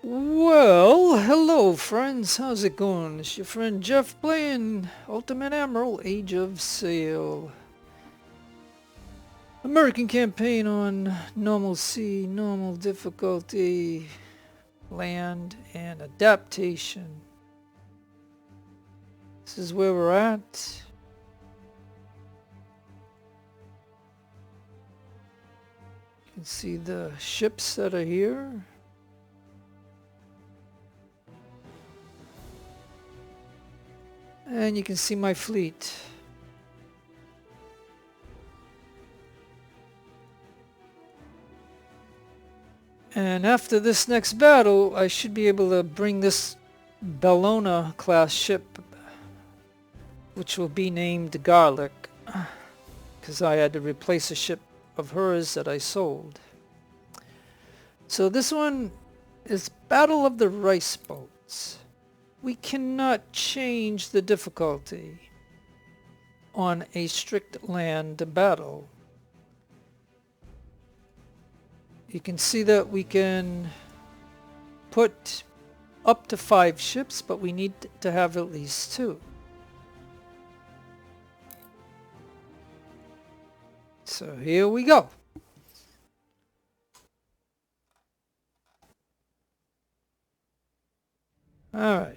Well, hello friends, how's it going? It's your friend Jeff playing Ultimate Admiral Age of Sail. American campaign on normal sea, normal difficulty, land, and adaptation. This is where we're at. You can see the ships that are here. And you can see my fleet. And after this next battle, I should be able to bring this Bellona class ship, which will be named Garlic, because I had to replace a ship of hers that I sold. So this one is Battle of the Rice Boats. We cannot change the difficulty on a strict land battle. You can see that we can put up to 5 ships, but we need to have at least 2. So here we go. All right.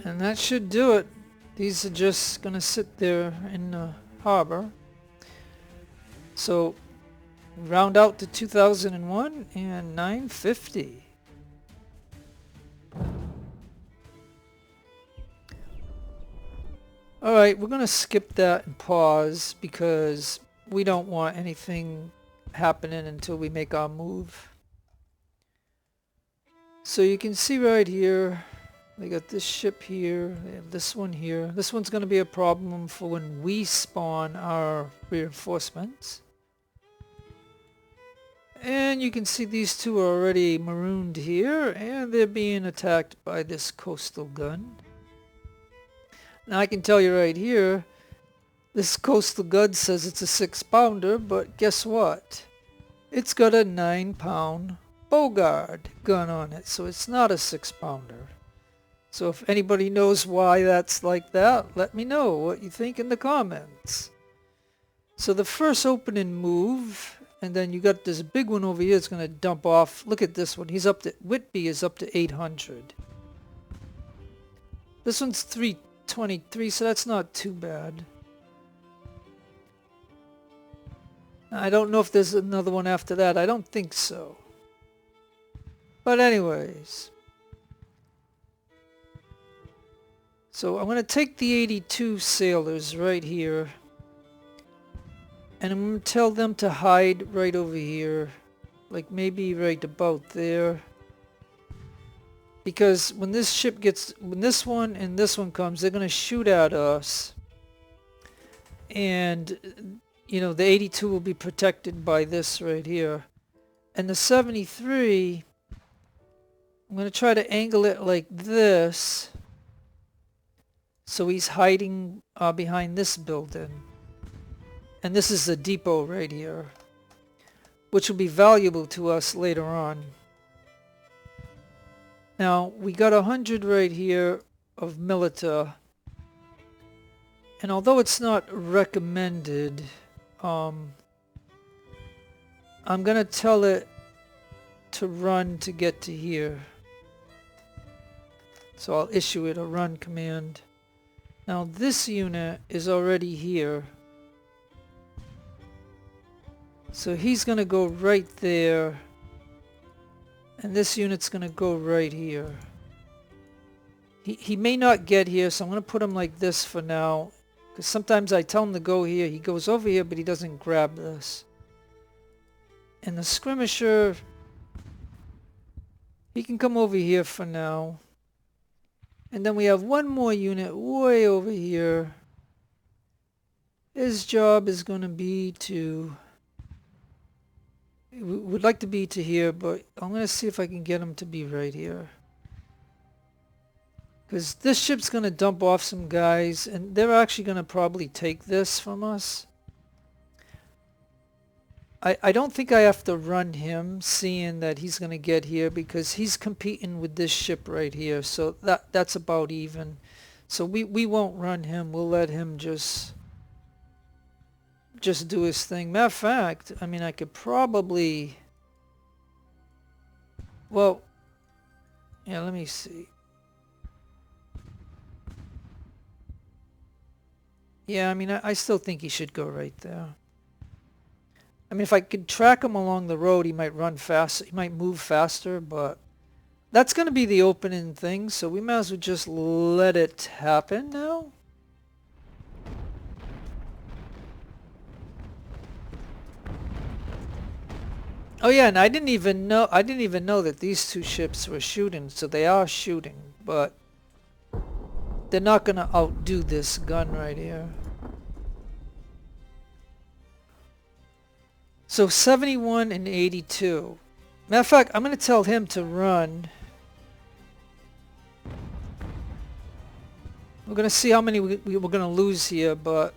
And that should do it. These are just going to sit there in the harbor. So round out to 2001 and 950. Alright, we're going to skip that and pause because we don't want anything happening until we make our move. So you can see right here, they got this ship here, they have this one here. This one's going to be a problem for when we spawn our reinforcements. And you can see these two are already marooned here, and they're being attacked by this coastal gun. Now I can tell you right here, this coastal gun says it's a 6-pounder, but guess what? It's got a 9-pound Bogard gun on it, so it's not a 6-pounder. So if anybody knows why that's like that, let me know what you think in the comments. So the first opening move, and then you got this big one over here. It's going to dump off. Look at this one. He's up to, Whitby is up to 800. This one's 323, so that's not too bad. I don't know if there's another one after that. I don't think so. But anyways. So I'm going to take the 82 sailors right here. And I'm going to tell them to hide right over here. Like maybe right about there. Because when this ship gets, when this one and this one comes, they're going to shoot at us. And, you know, the 82 will be protected by this right here. And the 73, I'm going to try to angle it like this. So he's hiding behind this building. And this is the depot right here, which will be valuable to us later on. Now, we got 100 right here of Milita. And although it's not recommended, I'm going to tell it to run to get to here. So I'll issue it a run command. Now, this unit is already here. So he's going to go right there. And this unit's going to go right here. He may not get here, so I'm going to put him like this for now. Because sometimes I tell him to go here. He goes over here, but he doesn't grab this. And the skirmisher, he can come over here for now. And then we have one more unit way over here. His job is going to be to... would like to be to here, but I'm going to see if I can get him to be right here. Because this ship's going to dump off some guys, and they're actually going to probably take this from us. I don't think I have to run him, seeing that he's going to get here, because he's competing with this ship right here. So that's about even. So we won't run him. We'll let him just do his thing. Matter of fact, I mean, I could probably... Well, yeah, let me see. Yeah, I mean, I still think he should go right there. I mean, if I could track him along the road, he might run fast. He might move faster, but that's going to be the opening thing, so we might as well just let it happen now. Oh yeah, and I didn't even know that these two ships were shooting, so they are shooting, but they're not going to outdo this gun right here. So 71 and 82. Matter of fact, I'm going to tell him to run. We're going to see how many we're going to lose here, but...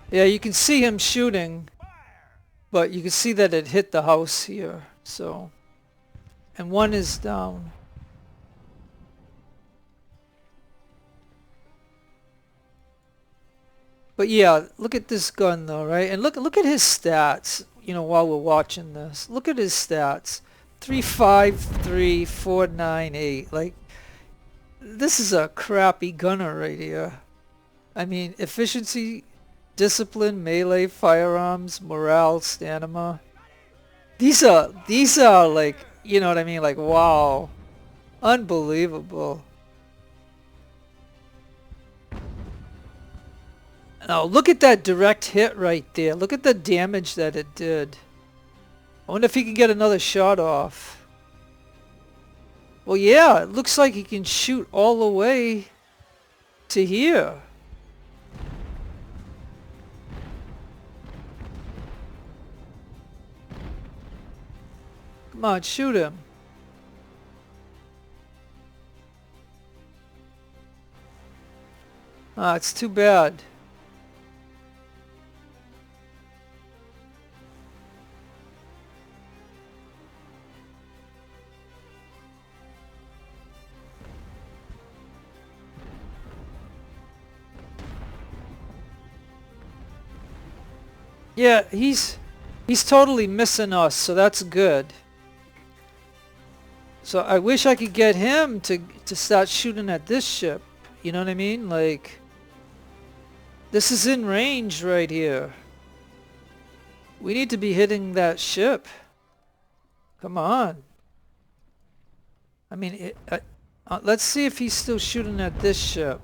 Yeah, you can see him shooting, but you can see that it hit the house here, so... And one is down. But yeah, look at this gun though, right? And look at his stats, you know, while we're watching this. Look at his stats. 353, 498. Like, this is a crappy gunner right here. I mean, efficiency, discipline, melee, firearms, morale, stamina. These are like, you know what I mean? Like, wow. Unbelievable. Now, look at that direct hit right there. Look at the damage that it did. I wonder if he can get another shot off. Well, yeah, it looks like he can shoot all the way to here. Come on, shoot him. Ah, it's too bad. Yeah, he's totally missing us, so that's good. So I wish I could get him to start shooting at this ship. You know what I mean? Like, this is in range right here. We need to be hitting that ship. Come on. I mean, let's see if he's still shooting at this ship.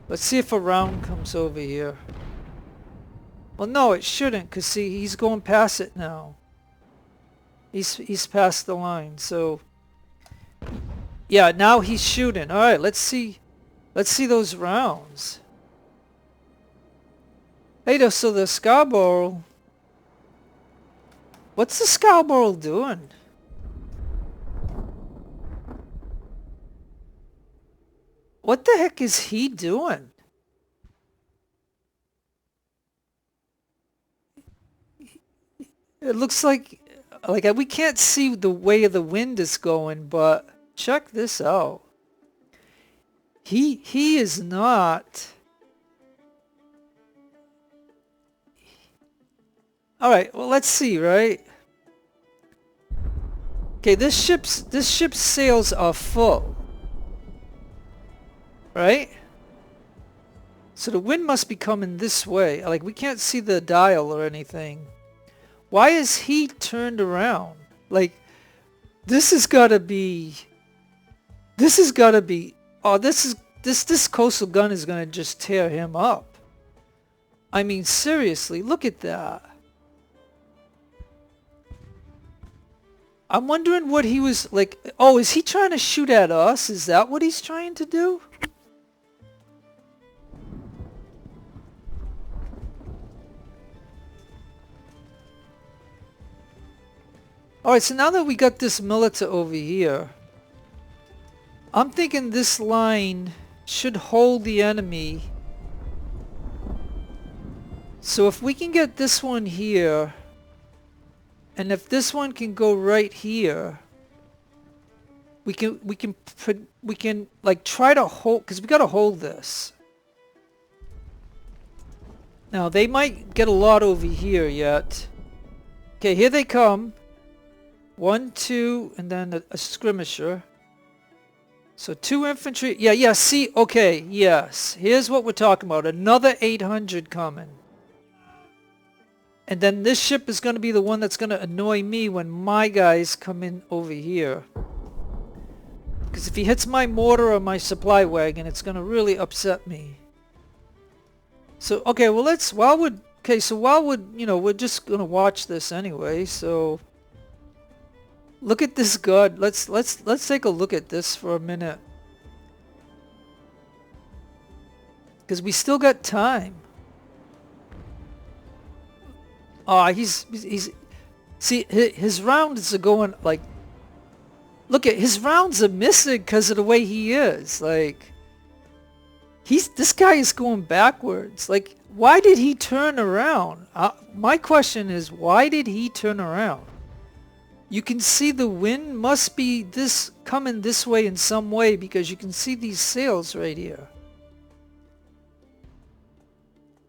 Let's see if a round comes over here. Well, no, it shouldn't, because see, he's going past it now. He's past the line, so... Yeah, now he's shooting. Alright, let's see those rounds. Hey, so the Scarborough... What's the Scarborough doing? What the heck is he doing? It looks like we can't see the way the wind is going, but check this out. He is not... Alright, well, let's see, right? Okay, this ship's sails are full. Right? So the wind must be coming this way. Like, we can't see the dial or anything. Why is he turned around? Like, this has got to be... Oh, this coastal gun is going to just tear him up. I mean, seriously, look at that. I'm wondering what he was like. Oh, is he trying to shoot at us? Is that what he's trying to do? Alright, so now that we got this militia over here, I'm thinking this line should hold the enemy. So if we can get this one here, and if this one can go right here, we can like try to hold, because we got to hold this. Now they might get a lot over here yet. Okay, here they come. 1, 2, and then a skirmisher. So 2 infantry. Yeah, see, okay, yes. Here's what we're talking about. Another 800 coming. And then this ship is going to be the one that's going to annoy me when my guys come in over here. Because if he hits my mortar or my supply wagon, it's going to really upset me. So, okay, well, while we're, you know, we're just going to watch this anyway, so... Look at this god. Let's take a look at this for a minute. Because we still got time. Ah, he's see, his rounds are going like, look at his rounds are missing because of the way he is. Like, this guy is going backwards. Like, why did he turn around? My question is, why did he turn around? You can see the wind must be coming this way in some way, because you can see these sails right here.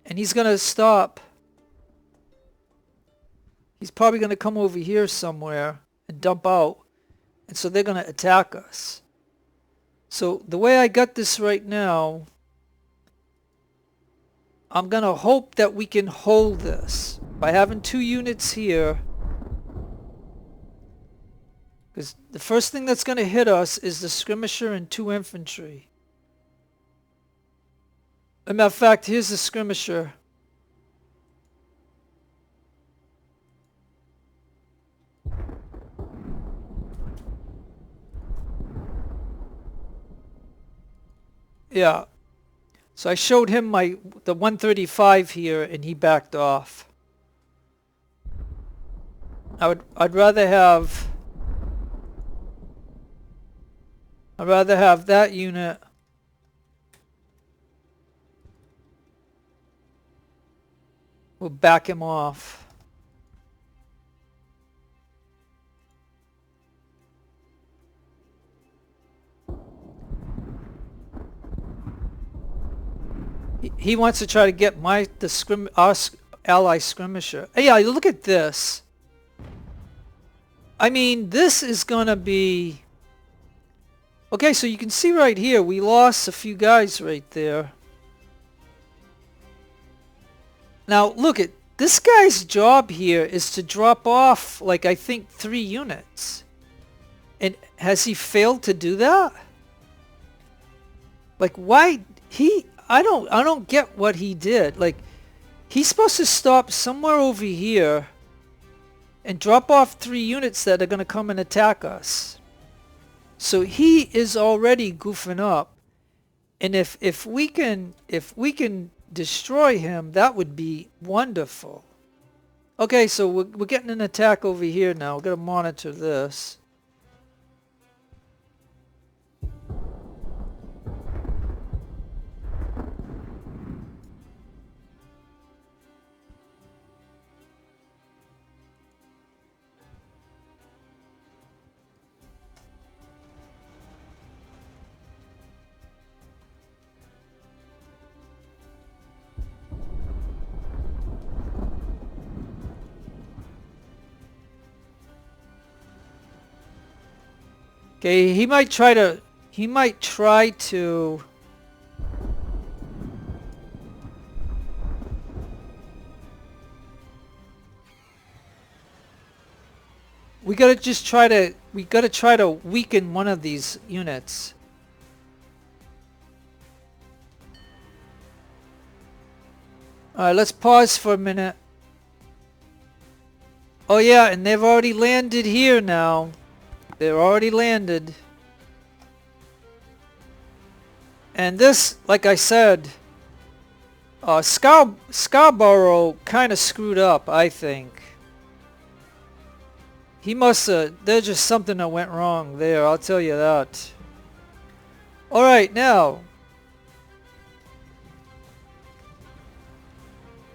And he's going to stop. He's probably going to come over here somewhere and dump out. And so they're going to attack us. So the way I got this right now, I'm going to hope that we can hold this by having 2 units here. Because the first thing that's going to hit us is the skirmisher and 2 infantry. As a matter of fact, here's the skirmisher. Yeah. So I showed him the 135 here, and he backed off. I'd rather have that unit. We'll back him off. He wants to try to get our ally skirmisher. Hey, yeah, look at this. I mean, this is gonna be... Okay, so you can see right here, we lost a few guys right there. Now, look at this guy's job here is to drop off, like, I think 3 units. And has he failed to do that? Like, why I don't get what he did. Like, he's supposed to stop somewhere over here and drop off 3 units that are going to come and attack us. So he is already goofing up, and if we can destroy him, that would be wonderful. Okay, so we're getting an attack over here now. We're gonna monitor this. Okay, he might try to we gotta try to weaken one of these units. Alright, let's pause for a minute. Oh yeah, and they've already landed here now. They're already landed. And this, like I said, Scarborough kind of screwed up, I think. He must have, there's just something that went wrong there, I'll tell you that. Alright, now.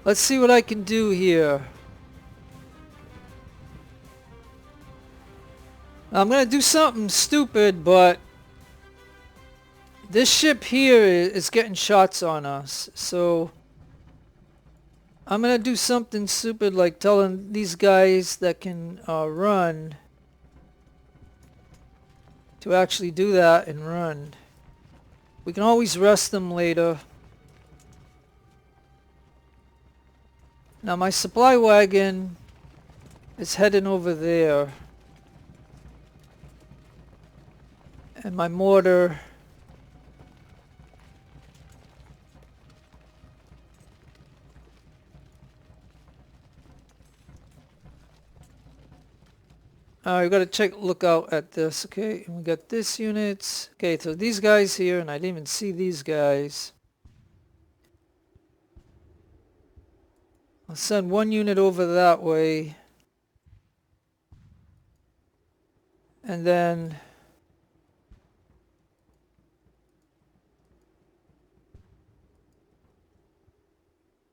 Let's see what I can do here. I'm going to do something stupid, but this ship here is getting shots on us. So I'm going to do something stupid like telling these guys that can run to actually do that and run. We can always rest them later. Now my supply wagon is heading over there. And my mortar we got to look out at this. Okay, and we got this units. Okay, so these guys here, and I didn't even see these guys. I'll send one unit over that way. And then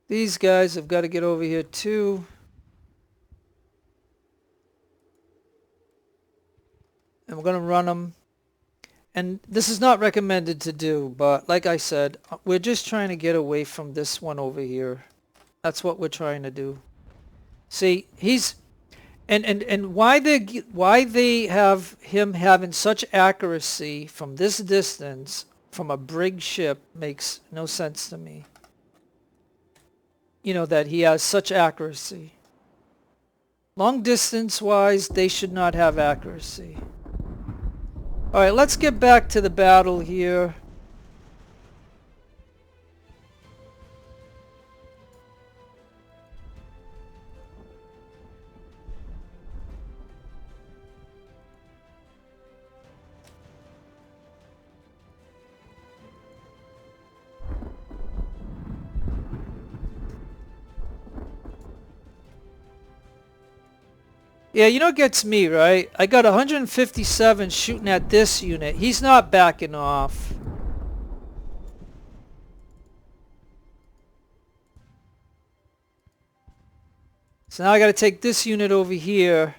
these guys have got to get over here too. And we're going to run them. And this is not recommended to do, but like I said, we're just trying to get away from this one over here. That's what we're trying to do. See, he's and why they have him having such accuracy from this distance from a brig ship makes no sense to me. You know, that he has such accuracy. Long distance wise, they should not have accuracy. Alright, let's get back to the battle here. Yeah, you know what gets me, right? I got 157 shooting at this unit. He's not backing off. So now I got to take this unit over here.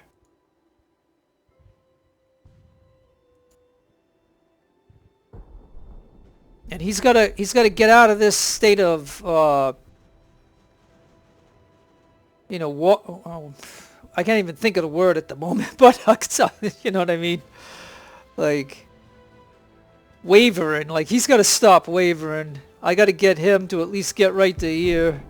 And he's got to get out of this state of you know, I can't even think of the word at the moment, but you know what I mean? Like, wavering. Like, he's got to stop wavering. I got to get him to at least get right to here.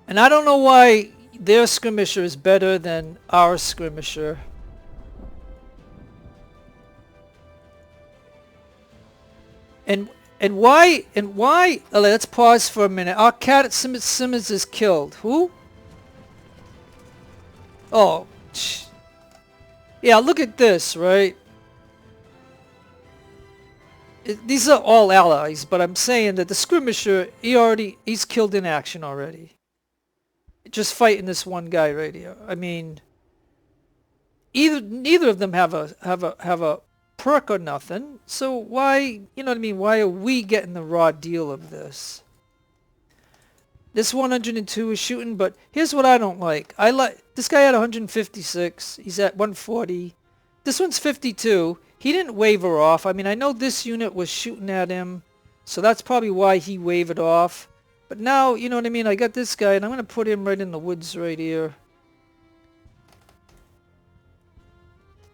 And I don't know why their skirmisher is better than our skirmisher. And why, let's pause for a minute. Our cat at Simmons is killed. Who? Oh, yeah, look at this, right? These are all allies, but I'm saying that the skirmisher, he's killed in action already. Just fighting this one guy right here. I mean, neither of them have a perk or nothing, so why, you know what I mean, why are we getting the raw deal of this? This 102 is shooting, but here's what I don't like. This guy had 156, he's at 140. This one's 52. He didn't waver off. I mean, I know this unit was shooting at him, so that's probably why he wavered off. But now, you know what I mean, I got this guy, and I'm going to put him right in the woods right here.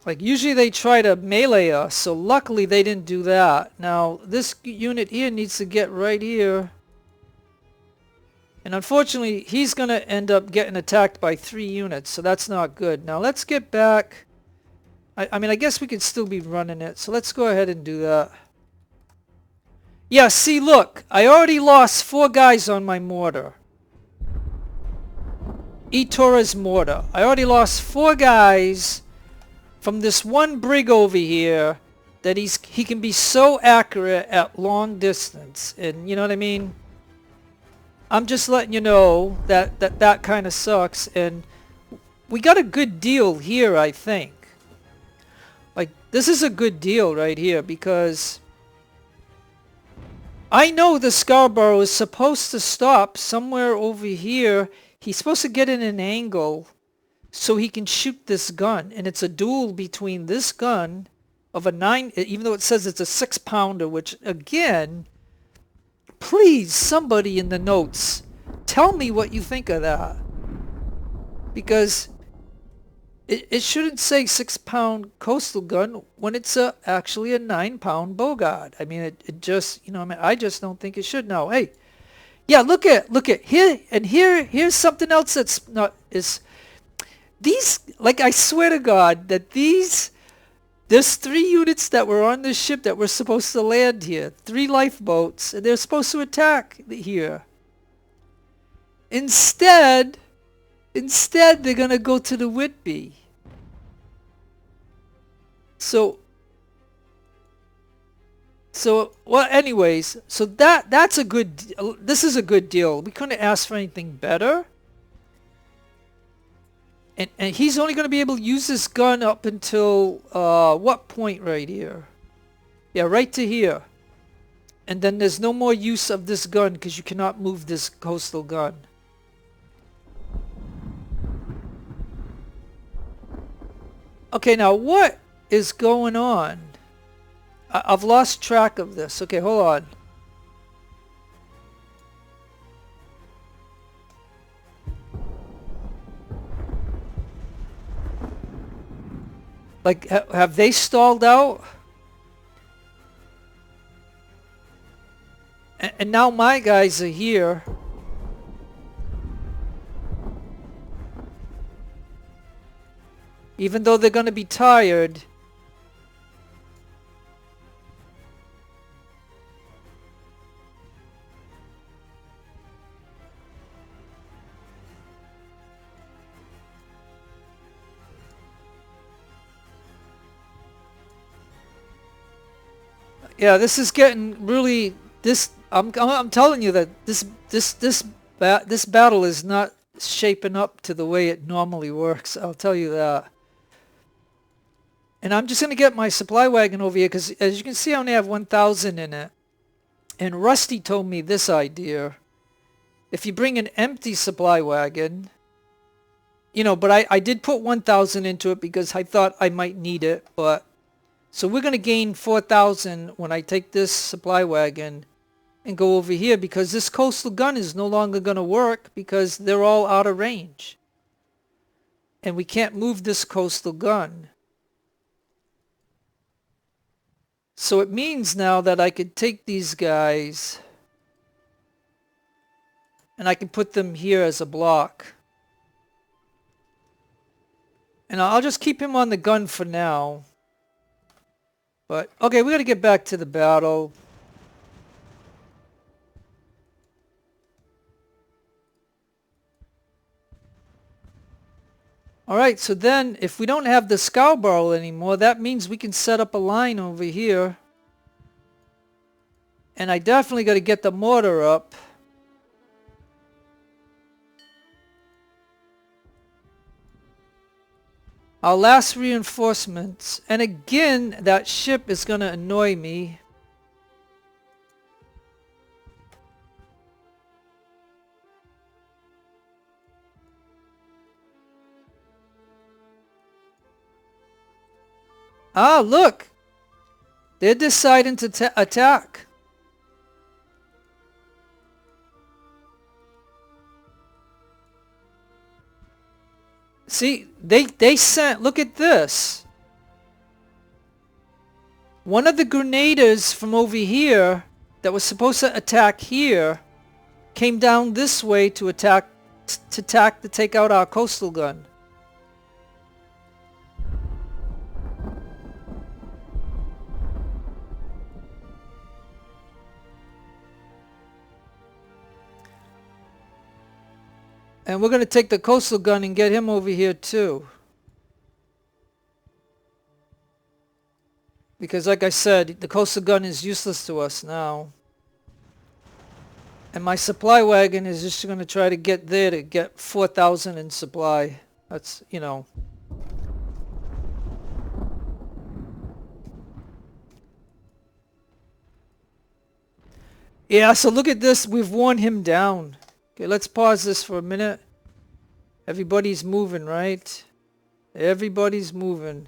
Like, usually they try to melee us, so luckily they didn't do that. Now, this unit here needs to get right here. And unfortunately, he's going to end up getting attacked by 3 units, so that's not good. Now, let's get back I mean, I guess we could still be running it. So let's go ahead and do that. Yeah, see, look. I already lost 4 guys on my mortar. Torres mortar. I already lost 4 guys from this one brig over here that he can be so accurate at long distance. And you know what I mean? I'm just letting you know that kind of sucks. And we got a good deal here, I think. Like, this is a good deal right here because I know the Scarborough is supposed to stop somewhere over here. He's supposed to get in an angle so he can shoot this gun. And it's a duel between this gun of a 9, even though it says it's a 6-pounder, which again, please, somebody in the notes, tell me what you think of that. Because it shouldn't say 6-pound coastal gun when it's actually a 9-pound Bogart. I mean, it just, you know, I mean, I just don't think it should. Now, hey, yeah, look at here, and here's something else that's not, is these, like, I swear to God that there's 3 units that were on this ship that were supposed to land here, 3 lifeboats, and they're supposed to attack here. Instead, they're gonna go to the Whitby. So well, anyways, so that's a good, this is a good deal. We couldn't ask for anything better. And he's only going to be able to use this gun up until what point right here? Yeah, right to here. And then there's no more use of this gun because you cannot move this coastal gun. Okay, now what is going on? I've lost track of this. Okay, hold on. Like, have they stalled out? And now my guys are here. Even though they're going to be tired. Yeah, this is getting really, I'm telling you that this battle is not shaping up to the way it normally works. I'll tell you that. And I'm just going to get my supply wagon over here because as you can see I only have 1,000 in it. And Rusty told me this idea. If you bring an empty supply wagon, you know, but I did put 1,000 into it because I thought I might need it, but so we're going to gain 4,000 when I take this supply wagon and go over here because this coastal gun is no longer going to work because they're all out of range. And we can't move this coastal gun. So it means now that I could take these guys and I can put them here as a block. And I'll just keep him on the gun for now. But, okay, we got to get back to the battle. Alright, so then, if we don't have the Scarborough anymore, that means we can set up a line over here. And I definitely got to get the mortar up. Our last reinforcements, and again that ship is going to annoy me. Ah, look! They're deciding to attack. See, they sent, look at this. One of the grenadiers from over here that was supposed to attack here came down this way to take out our coastal gun. And we're going to take the coastal gun and get him over here too. Because like I said, the coastal gun is useless to us now. And my supply wagon is just going to try to get there to get 4,000 in supply. That's, you know. Yeah, so look at this. We've worn him down. Okay, let's pause this for a minute. Everybody's moving, right? Everybody's moving.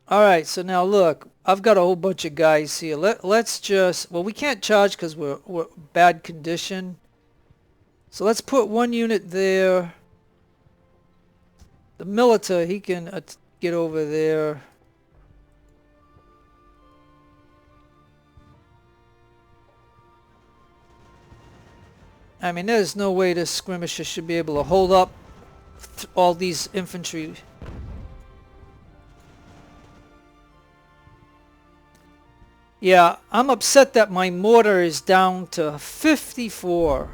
Alright, so now look. I've got a whole bunch of guys here. Let's just... Well, we can't charge because we're bad condition. So let's put one unit there. The Militar, he can get over there. I mean, there's no way this skirmisher should be able to hold up all these infantry. Yeah, I'm upset that my mortar is down to 54.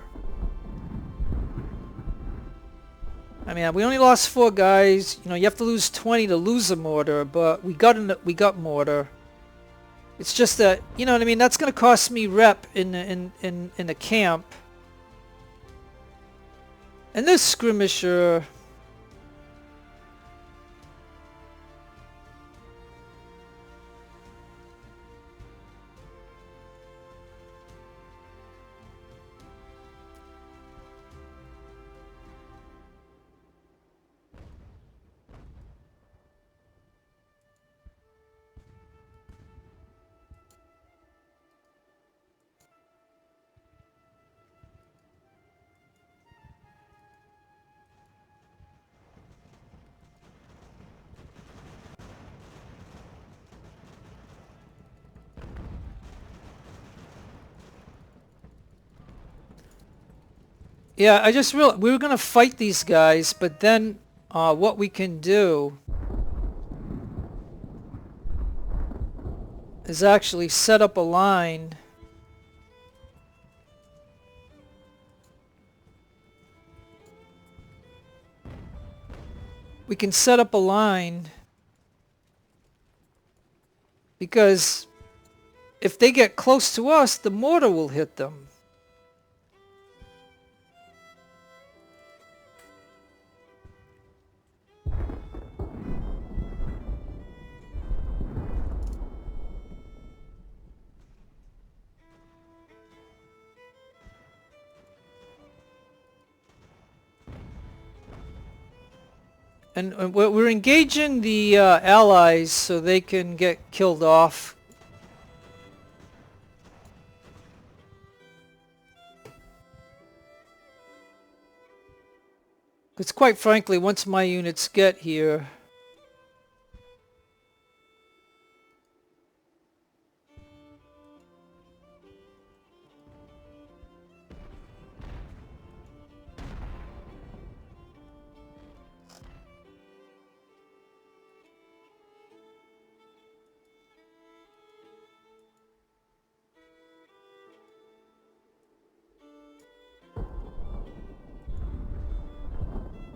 I mean, we only lost 4 guys. You know, you have to lose 20 to lose a mortar, but we got mortar. It's just that, you know what I mean, that's going to cost me rep in the camp. And this skirmisher... Yeah, I just realized we were going to fight these guys, but then what we can do is actually set up a line. We can set up a line because if they get close to us, the mortar will hit them. And we're engaging the allies so they can get killed off. Because quite frankly, once my units get here...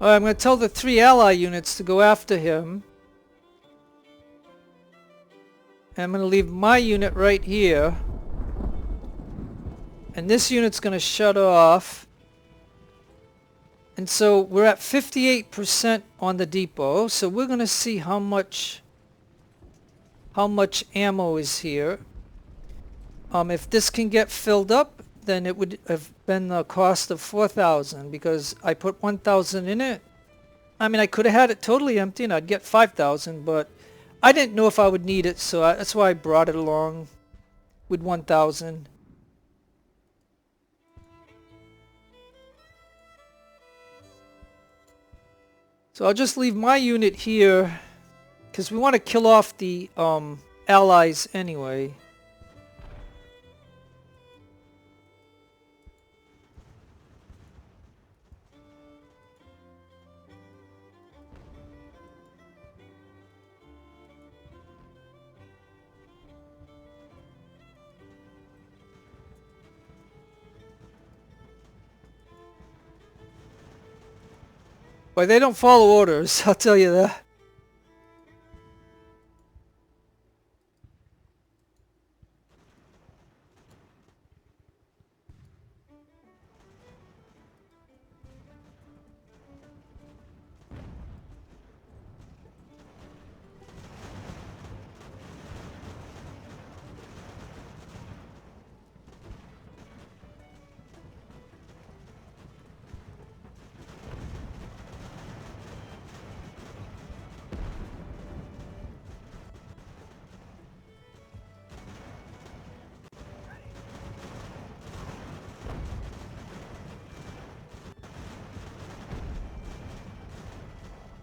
Alright, I'm going to tell the 3 ally units to go after him. And I'm going to leave my unit right here. And this unit's going to shut off. And so we're at 58% on the depot. So we're going to see how much ammo is here. If this can get filled up, then it would have been the cost of 4,000 because I put 1,000 in it. I mean, I could have had it totally empty and I'd get 5,000, but I didn't know if I would need it, so that's why I brought it along with 1,000. So I'll just leave my unit here because we want to kill off the allies anyway. But they don't follow orders, I'll tell you that.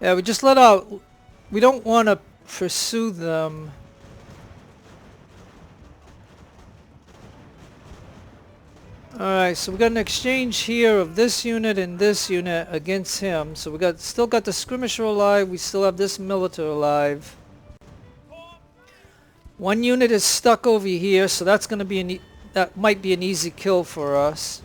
Yeah, we just let out. We don't want to pursue them. Alright, so we got an exchange here of this unit and this unit against him. So we still got the skirmisher alive. We still have this militar alive. One unit is stuck over here, so that's going to be that might be an easy kill for us.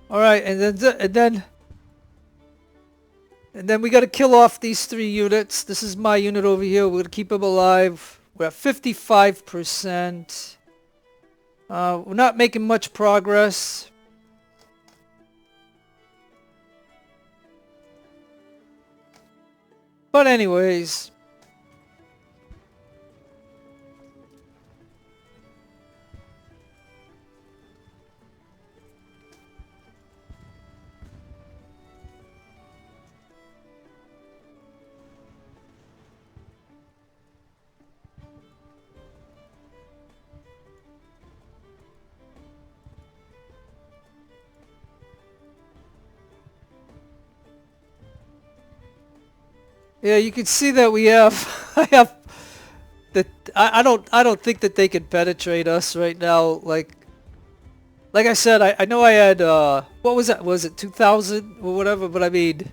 All right, and then we got to kill off these 3 units. This is my unit over here. We're gonna keep them alive. We're at 55%. We're not making much progress. But anyways. Yeah, you can see that we have I don't think that they can penetrate us right now. Like I said, I know I had what was that? Was it 2,000 or whatever? But I mean,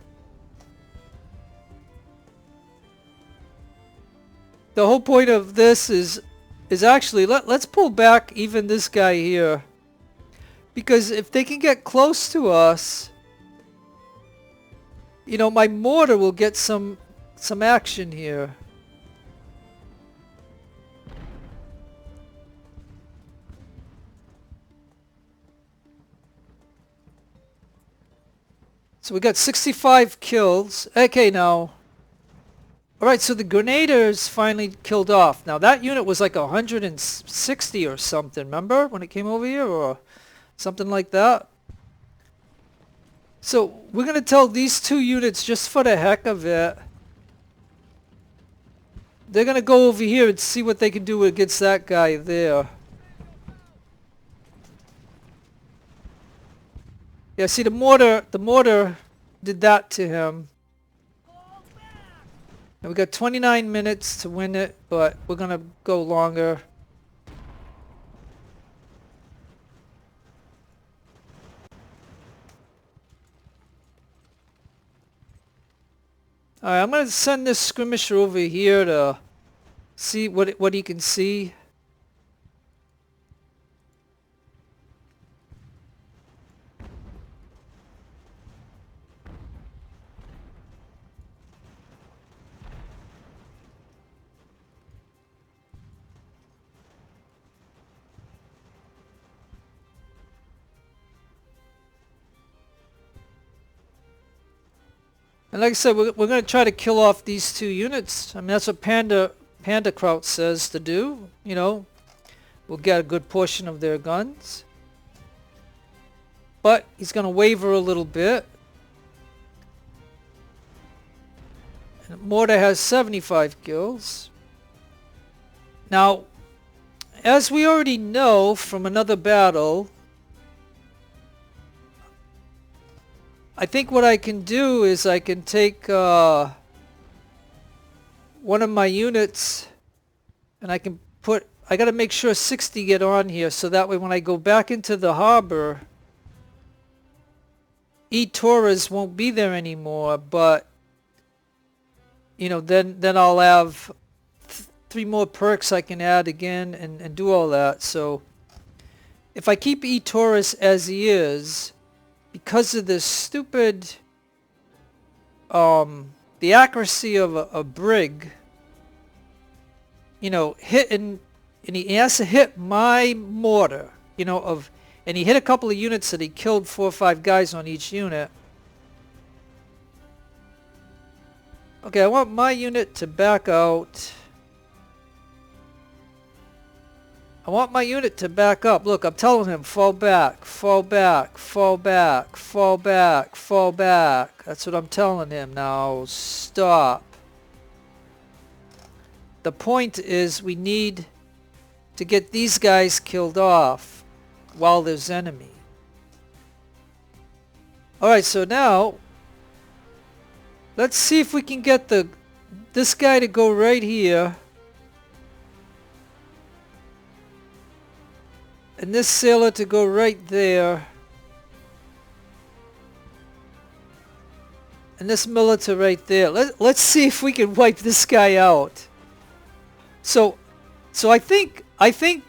the whole point of this is actually let's pull back even this guy here, because if they can get close to us, you know, my mortar will get some action here. So we got 65 kills. Okay, now. Alright, so the grenadiers finally killed off. Now that unit was like 160 or something, remember? When it came over here, or something like that. So we're going to tell these 2 units, just for the heck of it, they're going to go over here and see what they can do against that guy there. Yeah, see, the mortar did that to him. And we got 29 minutes to win it, but we're going to go longer. Alright, I'm going to send this skirmisher over here to see what he can see. And like I said, we're going to try to kill off these 2 units. I mean, that's what Panda Kraut says to do. You know, we'll get a good portion of their guns. But he's going to waver a little bit. And Mortar has 75 kills. Now, as we already know from another battle, I think what I can do is I can take one of my units and I can put, I got to make sure 60 get on here so that way when I go back into the harbor, E-Torres won't be there anymore, but you know, then I'll have 3 more perks I can add again and do all that. So if I keep E Taurus as he is, because of this stupid, the accuracy of a brig, you know, hitting, and he has to hit my mortar, you know, and he hit a couple of units that he killed 4 or 5 guys on each unit. Okay, I want my unit to back out. I want my unit to back up. Look, I'm telling him, fall back, fall back, fall back, fall back, fall back. That's what I'm telling him. Now, stop. The point is we need to get these guys killed off while there's enemy. Alright, so now let's see if we can get this guy to go right here. And this sailor to go right there. And this military right there. Let's see if we can wipe this guy out. So I think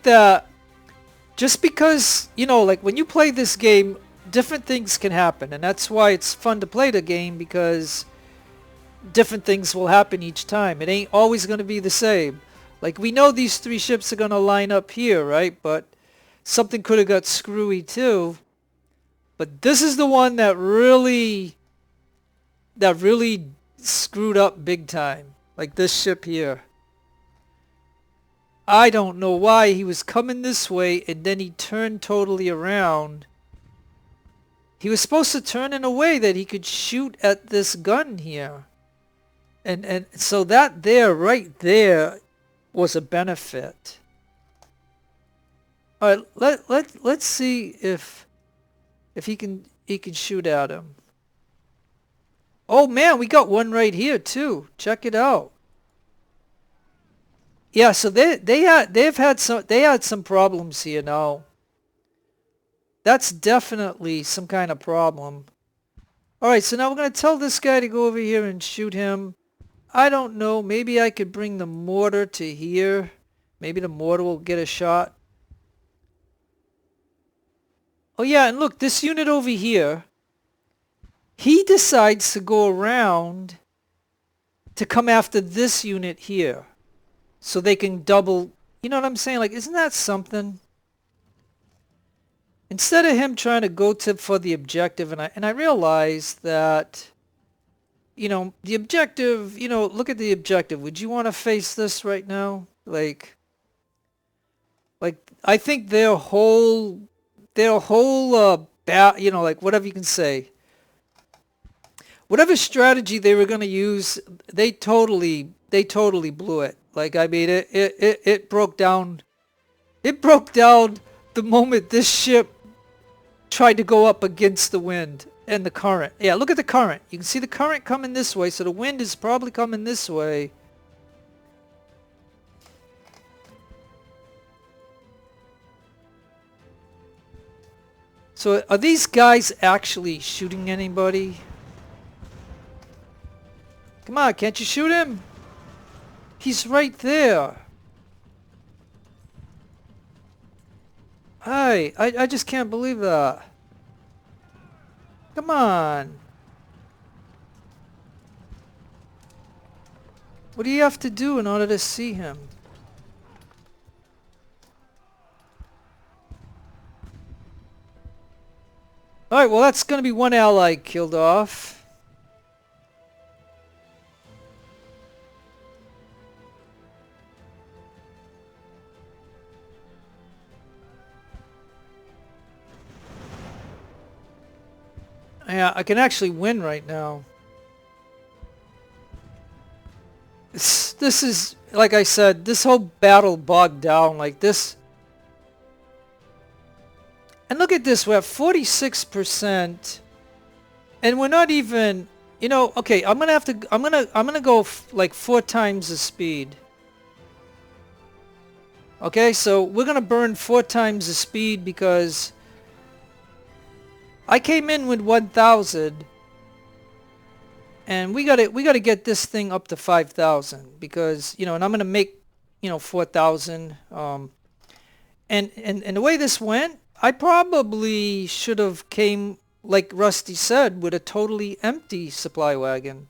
that just because, you know, like when you play this game, different things can happen. And that's why it's fun to play the game, because different things will happen each time. It ain't always going to be the same. Like we know these 3 ships are going to line up here, right? But something could have got screwy too. But this is the one that really screwed up big time. Like this ship here. I don't know why he was coming this way and then he turned totally around. He was supposed to turn in a way that he could shoot at this gun here. And so that there, right there, was a benefit. All right, let's see if he can shoot at him. Oh man, we got one right here too. Check it out. Yeah, so they had some problems here now. That's definitely some kind of problem. All right, so now we're gonna tell this guy to go over here and shoot him. I don't know. Maybe I could bring the mortar to here. Maybe the mortar will get a shot. Oh yeah, and look, this unit over here, he decides to go around to come after this unit here. So they can double, you know what I'm saying? Like, isn't that something? Instead of him trying to go for the objective, and I realized that, you know, the objective, you know, look at the objective. Would you want to face this right now? Like I think their whole you know, like whatever you can say, whatever strategy they were going to use, they totally blew it. Like, I mean, it broke down. It broke down the moment this ship tried to go up against the wind and the current. Yeah, look at the current. You can see the current coming this way, so the wind is probably coming this way. So are these guys actually shooting anybody? Come on, can't you shoot him? He's right there. Hey, I just can't believe that. Come on. What do you have to do in order to see him? Alright, well that's going to be one ally killed off. Yeah, I can actually win right now. This is, like I said, this whole battle bogged down like this. And look at this, we're at 46%, and we're not even, you know, okay, I'm gonna go like 4 times the speed. Okay, so we're gonna burn 4 times the speed because I came in with 1,000, and we gotta get this thing up to 5,000 because, you know, and I'm gonna make, you know, 4,000. And the way this went, I probably should have came, like Rusty said, with a totally empty supply wagon.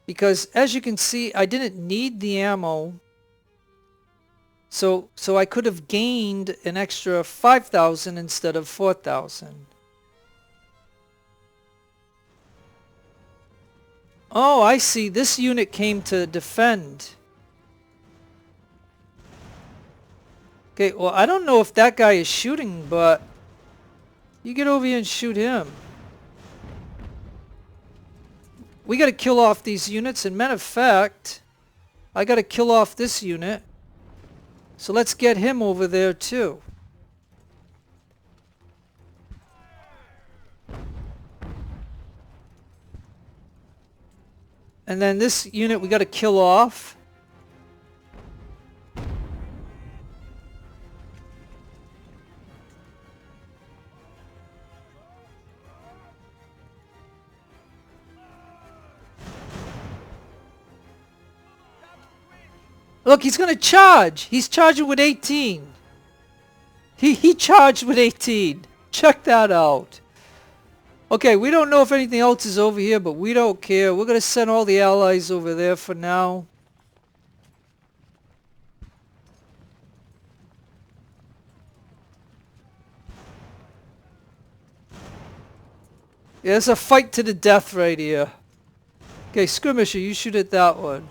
Because as you can see, I didn't need the ammo. So I could have gained an extra 5,000 instead of 4,000. Oh, I see. This unit came to defend. Okay, well, I don't know if that guy is shooting, but you get over here and shoot him. We gotta kill off these units, and matter of fact, I gotta kill off this unit. So let's get him over there too. And then this unit we gotta kill off. Look, he's gonna charge. He's charging with 18. He charged with 18. Check that out. Okay, we don't know if anything else is over here, but we don't care. We're gonna send all the allies over there for now. Yeah, it's a fight to the death right here. Okay, skirmisher, you shoot at that one.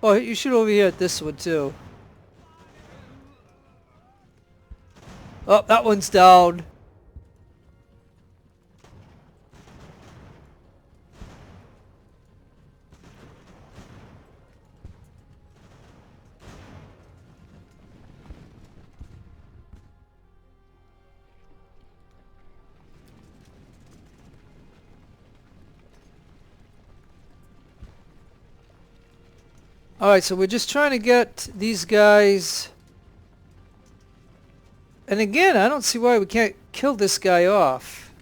Oh, you shoot over here at this one too. Oh, that one's down. Alright, so we're just trying to get these guys. And again, I don't see why we can't kill this guy off.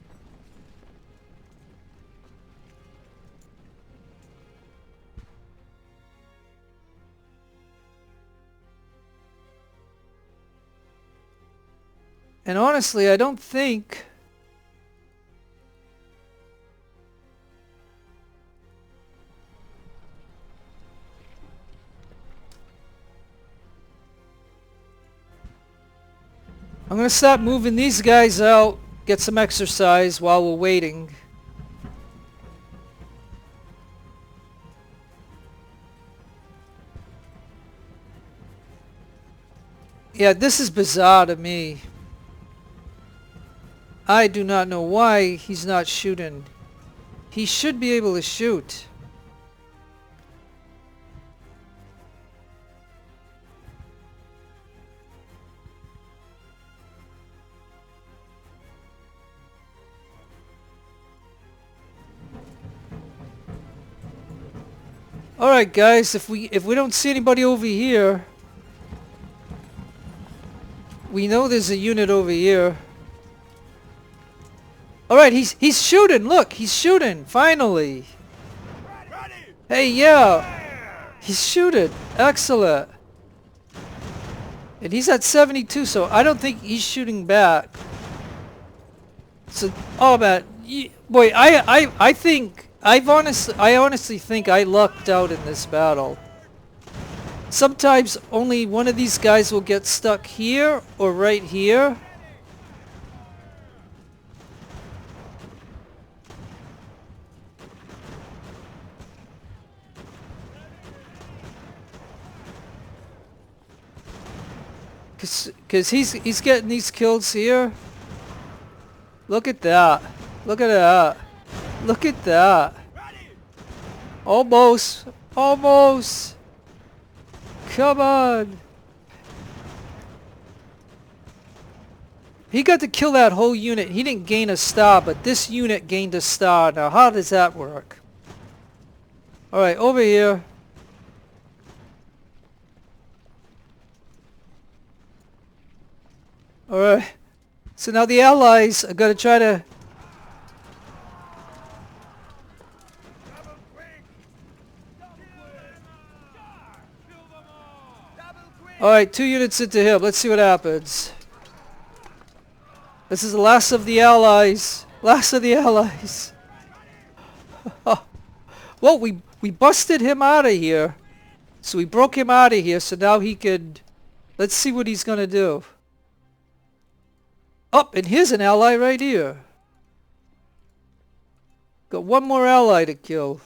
And honestly, I don't think... I'm going to start moving these guys out, get some exercise while we're waiting. Yeah, this is bizarre to me. I do not know why he's not shooting. He should be able to shoot. Alright guys, if we don't see anybody over here, we know there's a unit over here. Alright, he's shooting, look, he's shooting, finally. Hey, yeah, he's shooting, excellent. And he's at 72, so I don't think he's shooting back. So, oh man, boy, I think... I honestly think I lucked out in this battle. Sometimes only one of these guys will get stuck here or right here. Cause he's getting these kills here. Look at that. Look at that. Look at that. Almost. Almost. Come on. He got to kill that whole unit. He didn't gain a star, but this unit gained a star. Now, how does that work? Alright, over here. Alright. So now the Allies are going to try to... Alright, 2 units into him. Let's see what happens. This is the last of the allies. Last of the allies. Well, we busted him out of here. So we broke him out of here, so now he could... Let's see what he's gonna do. Oh, and here's an ally right here. Got one more ally to kill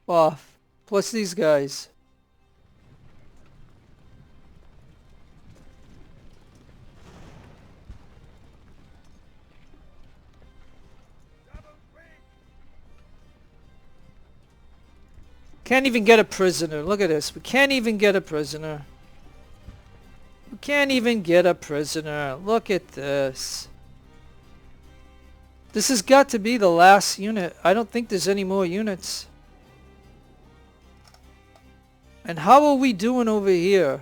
off. Plus these guys. Can't even get a prisoner. Look at this. We can't even get a prisoner. We can't even get a prisoner. Look at this. This has got to be the last unit. I don't think there's any more units. And how are we doing over here?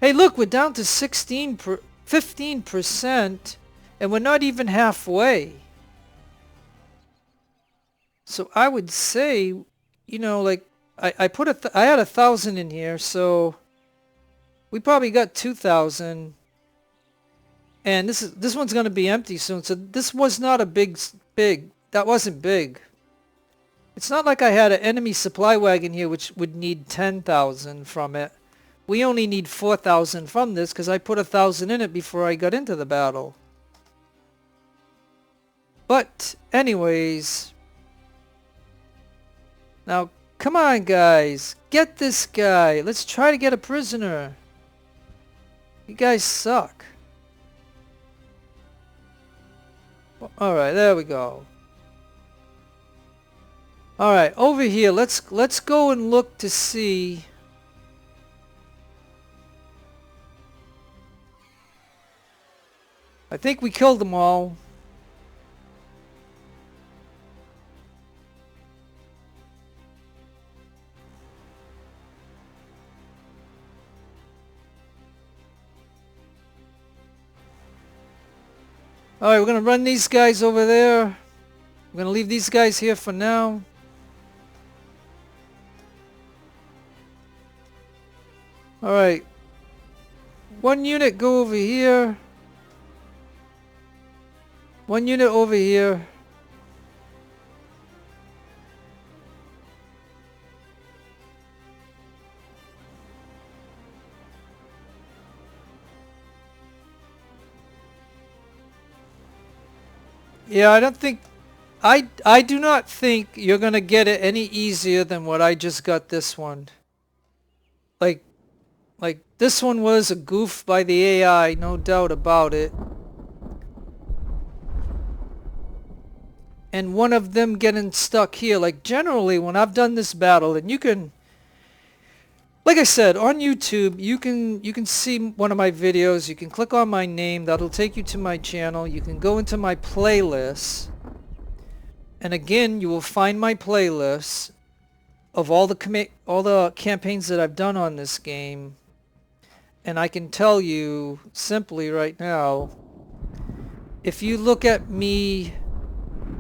Hey, look, we're down to 15%, and we're not even halfway. So I would say, you know, like I had 1,000 in here, so we probably got 2,000. And this one's gonna be empty soon. So this was not a big. That wasn't big. It's not like I had an enemy supply wagon here which would need 10,000 from it. We only need 4,000 from this because I put 1,000 in it before I got into the battle. But anyways, now come on guys, get this guy. Let's try to get a prisoner. You guys suck. Alright, there we go. Alright, over here, let's go and look to see. I think we killed them all. Alright, we're going to run these guys over there. We're going to leave these guys here for now. Alright. One unit go over here. One unit over here. Yeah, I don't think... I do not think you're gonna get it any easier than what I just got this one. Like this one was a goof by the AI, no doubt about it. And one of them getting stuck here, like generally when I've done this battle, and you can... Like I said, on YouTube, you can see one of my videos. You can click on my name. That'll take you to my channel. You can go into my playlist. And again, you will find my playlist of all the campaigns that I've done on this game. And I can tell you simply right now, if you look at me,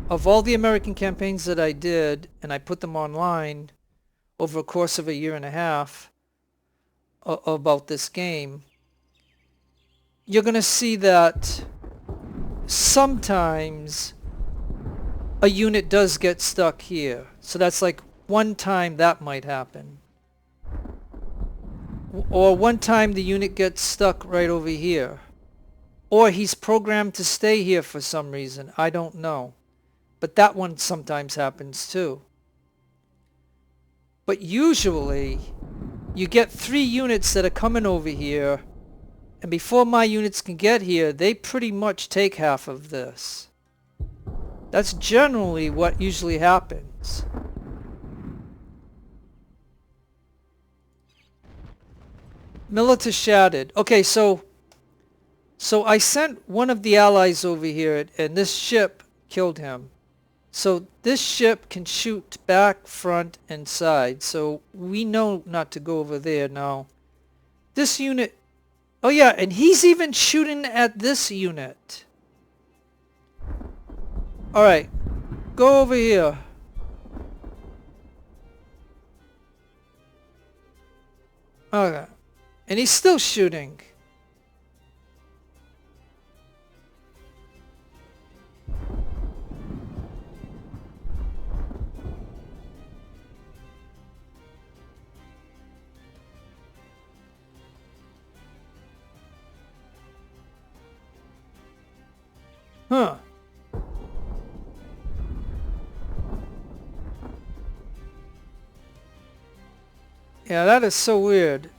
of all the American campaigns that I did, and I put them online over a course of a year and a half, about this game, you're gonna see that sometimes a unit does get stuck here. So that's like one time that might happen. Or one time the unit gets stuck right over here. Or he's programmed to stay here for some reason. I don't know. But that one sometimes happens too. But usually you get 3 units that are coming over here, and before my units can get here, they pretty much take half of this. That's generally what usually happens. Militia shattered. Okay, so I sent one of the allies over here, and this ship killed him. So this ship can shoot back, front, and side. So we know not to go over there now. This unit... Oh yeah, and he's even shooting at this unit. Alright. Go over here. Okay. And he's still shooting. Huh. Yeah, that is so weird.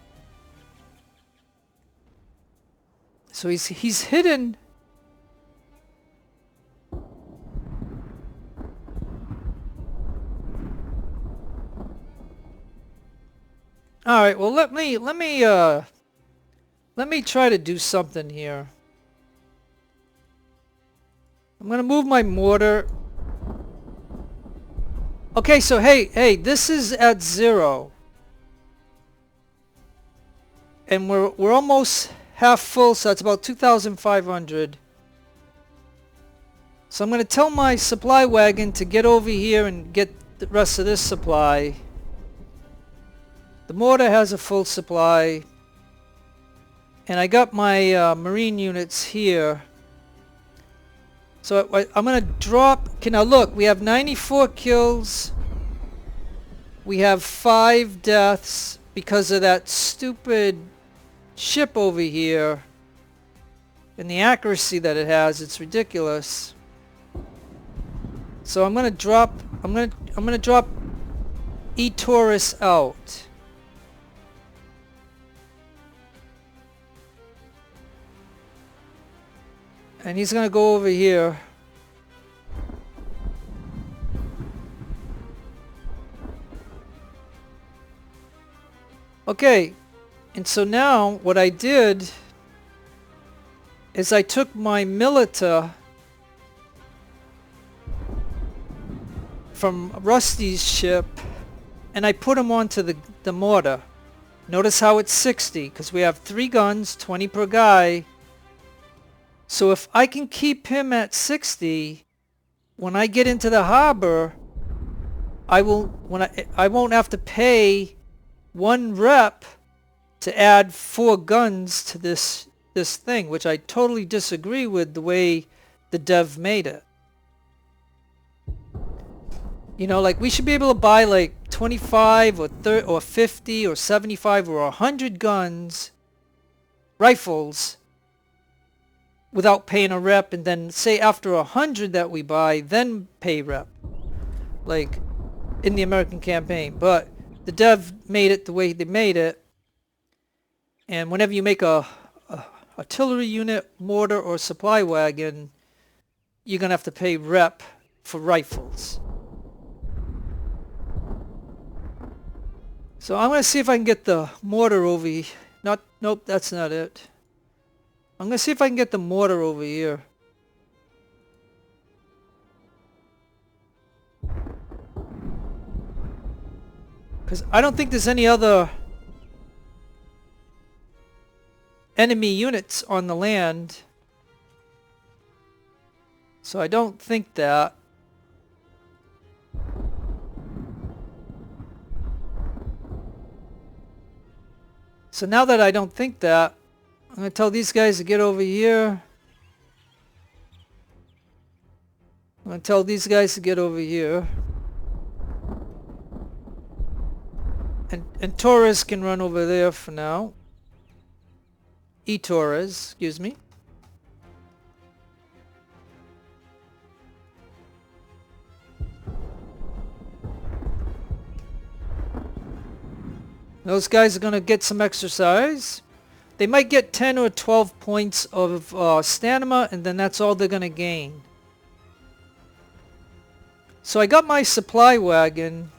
So he's hidden. All right, well let me try to do something here. I'm going to move my mortar. Okay, so hey, this is at 0. And we're almost half full, so that's about 2,500. So I'm going to tell my supply wagon to get over here and get the rest of this supply. The mortar has a full supply. And I got my marine units here. So I'm going to drop... Okay, now look, we have 94 kills. We have 5 deaths because of that stupid ship over here. And the accuracy that it has, it's ridiculous. So I'm going to drop... I'm going to drop E-Taurus out. And he's going to go over here. Okay. And so now what I did is I took my Milita from Rusty's ship and I put him onto the mortar. Notice how it's 60 because we have 3 guns, 20 per guy. So if I can keep him at 60, when I get into the harbor, I won't have to pay 1 rep to add 4 guns to this thing, which I totally disagree with the way the dev made it. You know, like we should be able to buy like 25 or 30 or 50 or 75 or 100 guns, rifles, without paying a rep, and then say after 100 that we buy, then pay rep, like in the American campaign. But the dev made it the way they made it, and whenever you make a artillery unit, mortar, or supply wagon, you're gonna have to pay rep for rifles. So I'm gonna see if I can get the mortar over here. Nope, that's not it. I'm going to see if I can get the mortar over here. Because I don't think there's any other enemy units on the land. So I don't think that. So now that I don't think that, I'm going to tell these guys to get over here. I'm going to tell these guys to get over here. And Torres can run over there for now. E-Torres, excuse me. Those guys are going to get some exercise. They might get 10 or 12 points of stamina, and then that's all they're going to gain. So I got my supply wagon.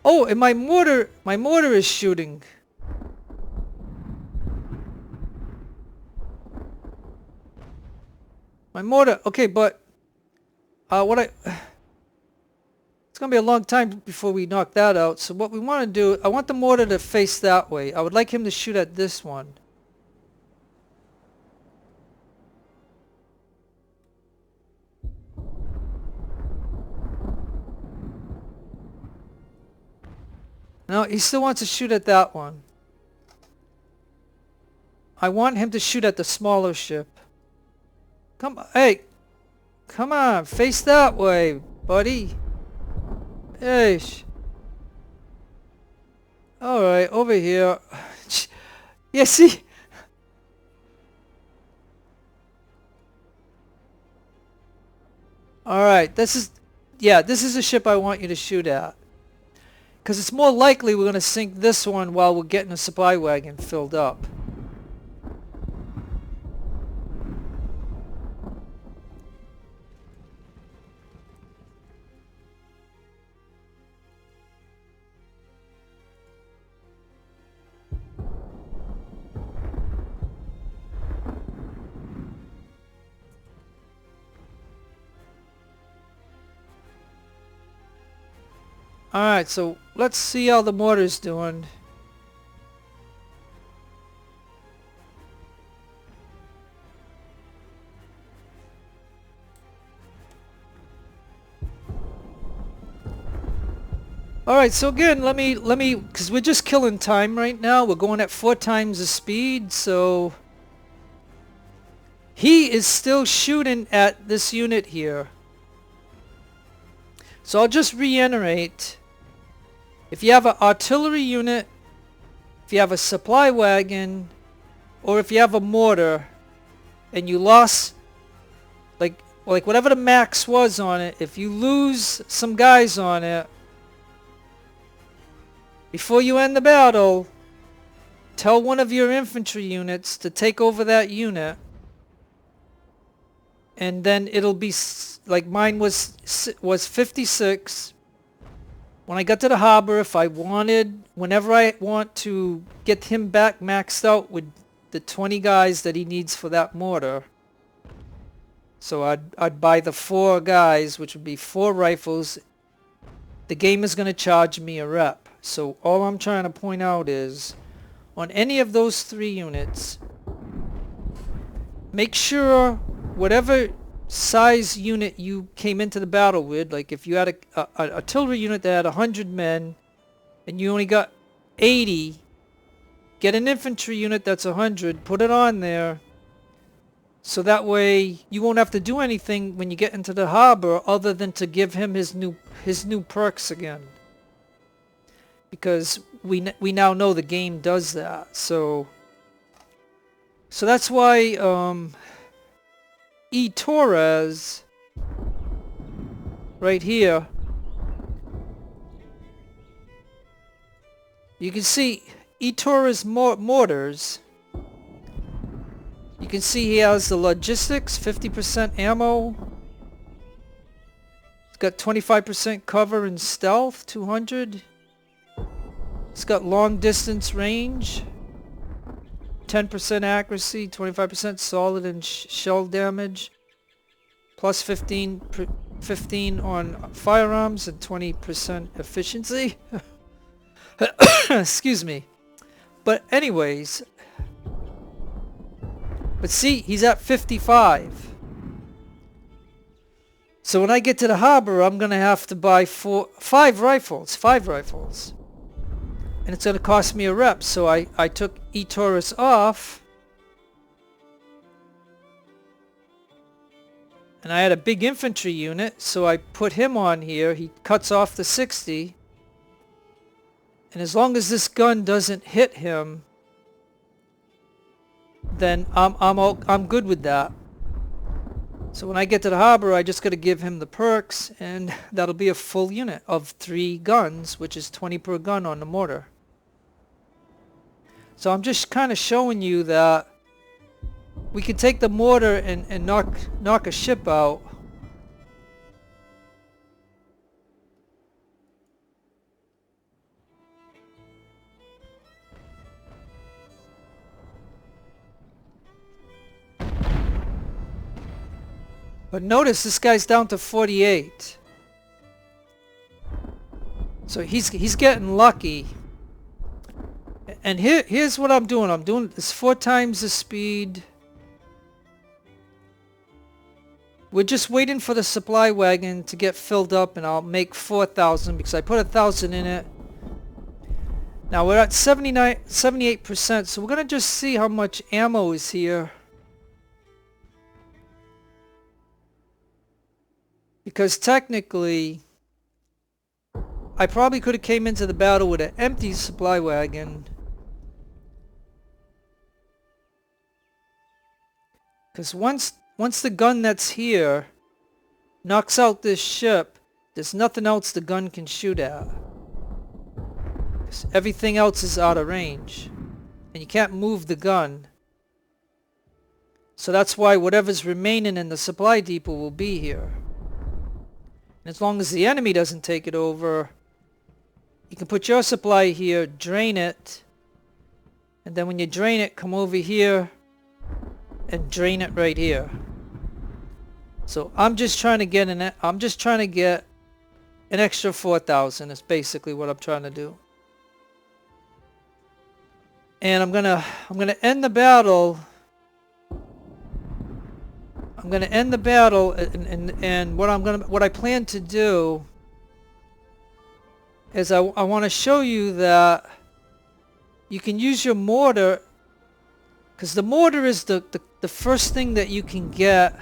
Oh, and my mortar is shooting. My mortar, okay, but it's going to be a long time before we knock that out. So what we want to do, I want the mortar to face that way. I would like him to shoot at this one. No, he still wants to shoot at that one. I want him to shoot at the smaller ship. Come on, hey! Come on, face that way, buddy. Hey. Alright, over here. Yeah, see? Alright, this is a ship I want you to shoot at. Because it's more likely we're going to sink this one while we're getting a supply wagon filled up. Alright, so let's see how the mortar's doing. Alright, so again, let me, because we're just killing time right now. We're going at 4 times the speed, so... He is still shooting at this unit here. So I'll just reiterate. If you have an artillery unit, if you have a supply wagon, or if you have a mortar, and you lost, like whatever the max was on it, if you lose some guys on it, before you end the battle, tell one of your infantry units to take over that unit, and then it'll be like mine was 56. When I got to the harbor, if I wanted, whenever I want to get him back maxed out with the 20 guys that he needs for that mortar, so I'd buy the 4 guys, which would be 4 rifles. The game is going to charge me a rep. So all I'm trying to point out is, on any of those 3 units, make sure whatever size unit you came into the battle with, like if you had a artillery unit that had 100 men and you only got 80, get an infantry unit that's 100, put it on there, so that way you won't have to do anything when you get into the harbor other than to give him his new perks again, because we now know the game does that. So that's why E. Torres right here, you can see E. Torres mortars. You can see he has the logistics, 50% ammo. It's got 25% cover and stealth, 200. It's got long distance range, 10% accuracy, 25% solid and shell damage, plus 15 on firearms and 20% efficiency. Excuse me. But anyways, but see, he's at 55. So when I get to the harbor, I'm going to have to buy 5 rifles. And it's going to cost me a rep. So I took E. Taurus off. And I had a big infantry unit, so I put him on here. He cuts off the 60. And as long as this gun doesn't hit him, then I'm good with that. So when I get to the harbor, I just got to give him the perks, and that'll be a full unit of 3 guns, which is 20 per gun on the mortar. So I'm just kind of showing you that we can take the mortar and knock a ship out. But notice this guy's down to 48. So he's getting lucky. And here's what I'm doing. I'm doing this 4 times the speed. We're just waiting for the supply wagon to get filled up, and I'll make 4,000 because I put 1,000 in it. Now we're at 78%, so we're going to just see how much ammo is here. Because technically, I probably could have came into the battle with an empty supply wagon. Because once the gun that's here knocks out this ship, there's nothing else the gun can shoot at. Everything else is out of range. And you can't move the gun. So that's why whatever's remaining in the supply depot will be here. And as long as the enemy doesn't take it over, you can put your supply here, drain it, and then when you drain it, come over here and drain it right here. So I'm just trying to get an extra 4,000 is basically what I'm trying to do. And I'm gonna end the battle. I'm gonna end the battle, and what I plan to do is I want to show you that you can use your mortar, because the mortar is the first thing that you can get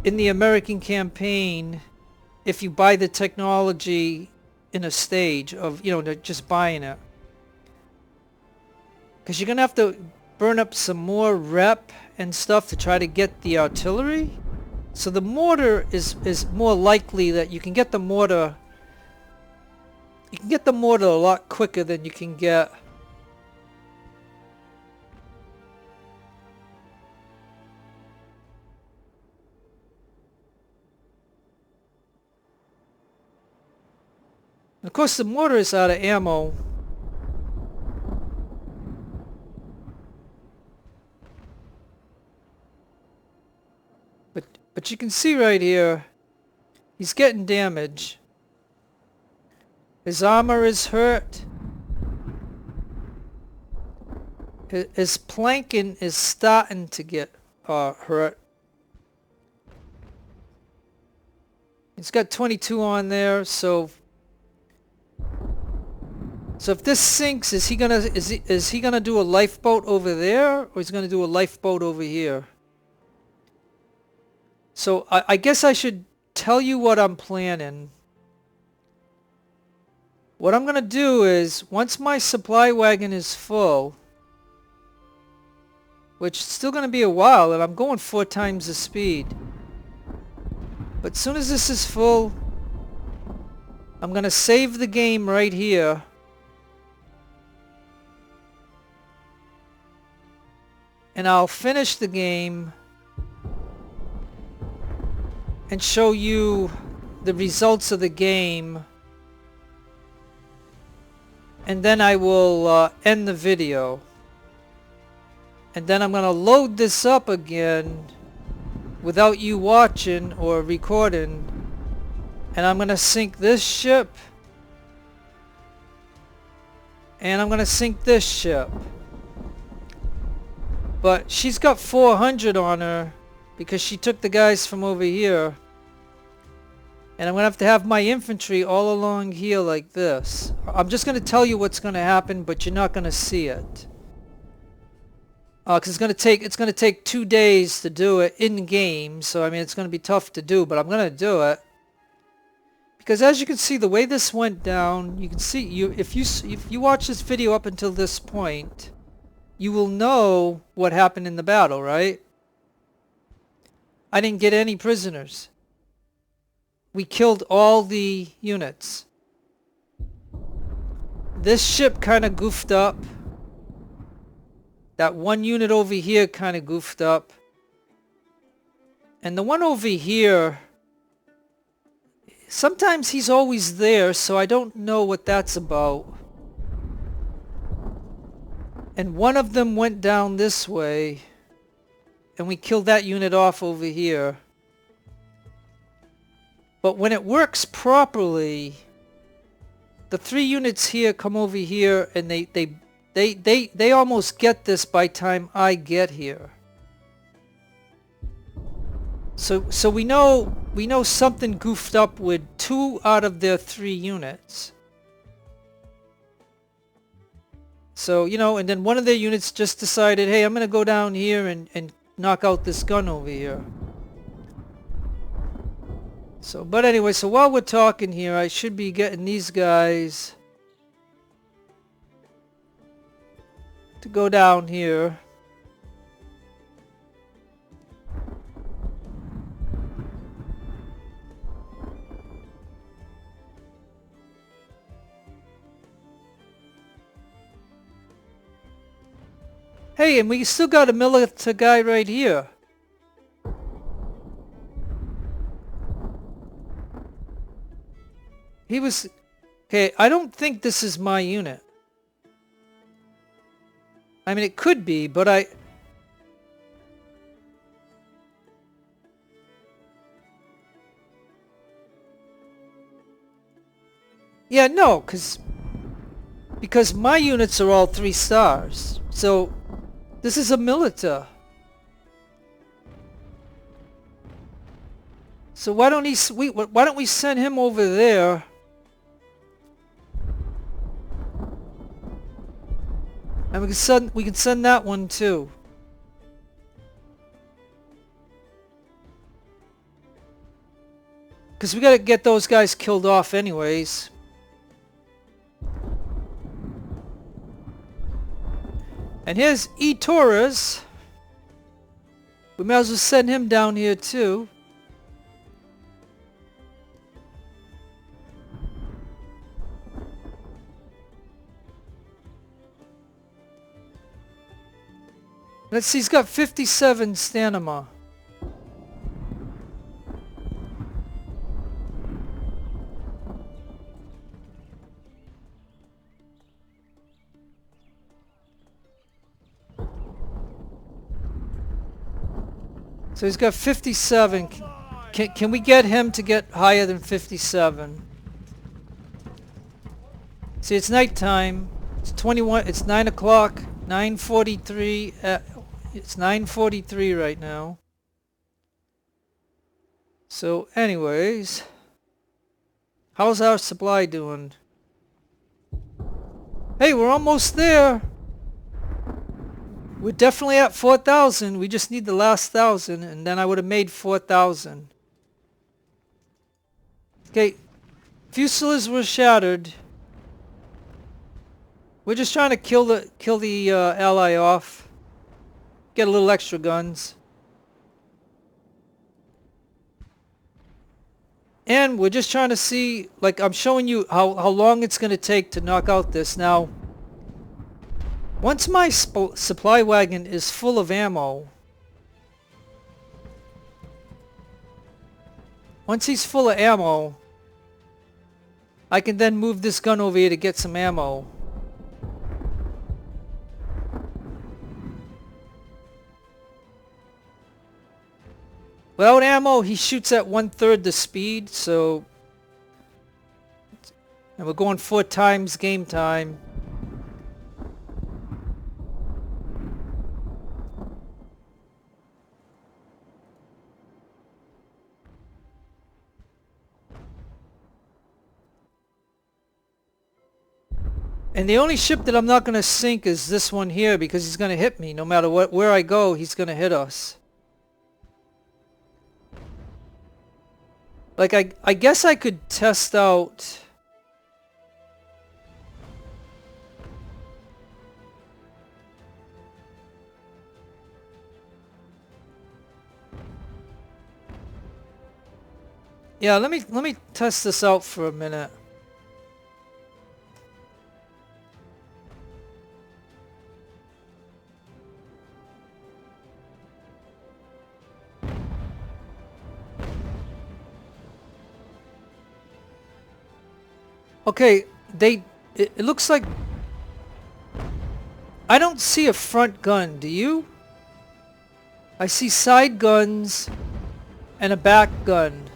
in the American campaign if you buy the technology in a stage of, you know, just buying it. Because you're going to have to burn up some more rep and stuff to try to get the artillery. So the mortar is more likely that you can get the mortar. You can get the mortar a lot quicker than you can get of course the mortar is out of ammo. But you can see right here, he's getting damage. His armor is hurt. His planking is starting to get hurt. He's got 22 on there, so if this sinks, is he gonna do a lifeboat over there, or is he gonna do a lifeboat over here? So I guess I should tell you what I'm planning. What I'm gonna do is, once my supply wagon is full, which is still gonna be a while, and I'm going 4 times the speed. But as soon as this is full, I'm gonna save the game right here. And I'll finish the game and show you the results of the game, and then I will end the video, and then I'm gonna load this up again without you watching or recording, and I'm gonna sink this ship, and I'm gonna sink this ship. But she's got 400 on her because she took the guys from over here. And I'm going to have my infantry all along here like this. I'm just going to tell you what's going to happen, but you're not going to see it. Because it's going to take 2 days to do it in game. So I mean, it's going to be tough to do, but I'm going to do it. Because as you can see, the way this went down, you can see, if you watch this video up until this point, you will know what happened in the battle, right? I didn't get any prisoners. We killed all the units. This ship kind of goofed up. That one unit over here kind of goofed up. And the one over here, sometimes he's always there, so I don't know what that's about. And one of them went down this way, and we killed that unit off over here. But when it works properly, the 3 units here come over here, and they almost get this by time I get here. So we know something goofed up with 2 out of their 3 units. So, you know, and then one of their units just decided, hey, I'm going to go down here and knock out this gun over here. So, but anyway, so while we're talking here, I should be getting these guys to go down here. Hey, and we still got a military guy right here. He was... Okay, I don't think this is my unit. I mean, it could be, but I... Yeah, no, because my units are all 3 stars. So, this is a milita. So why don't we send him over there? And we can send that one too. Because we gotta get those guys killed off anyways. And here's E. Torres. We might as well send him down here too. Let's see, he's got 57 stamina. So he's got 57. Can we get him to get higher than 57? See, it's nighttime. It's 21. It's 9 o'clock. 9:43. It's 9:43 right now. So, anyways, how's our supply doing? Hey, we're almost there. We're definitely at 4,000. We just need the last 1,000, and then I would have made 4,000. Okay, fusiliers were shattered. We're just trying to kill the ally off. Get a little extra guns. And we're just trying to see, like I'm showing you how long it's going to take to knock out this. Now, once my supply wagon is full of ammo, once he's full of ammo, I can then move this gun over here to get some ammo. Without ammo, he shoots at 1/3 the speed, so... And we're going 4 times game time. And the only ship that I'm not going to sink is this one here, because he's going to hit me. No matter where I go, he's going to hit us. Like, I guess I could test out... Yeah, let me test this out for a minute. Okay, it looks like I don't see a front gun, do you? I see side guns and a back gun,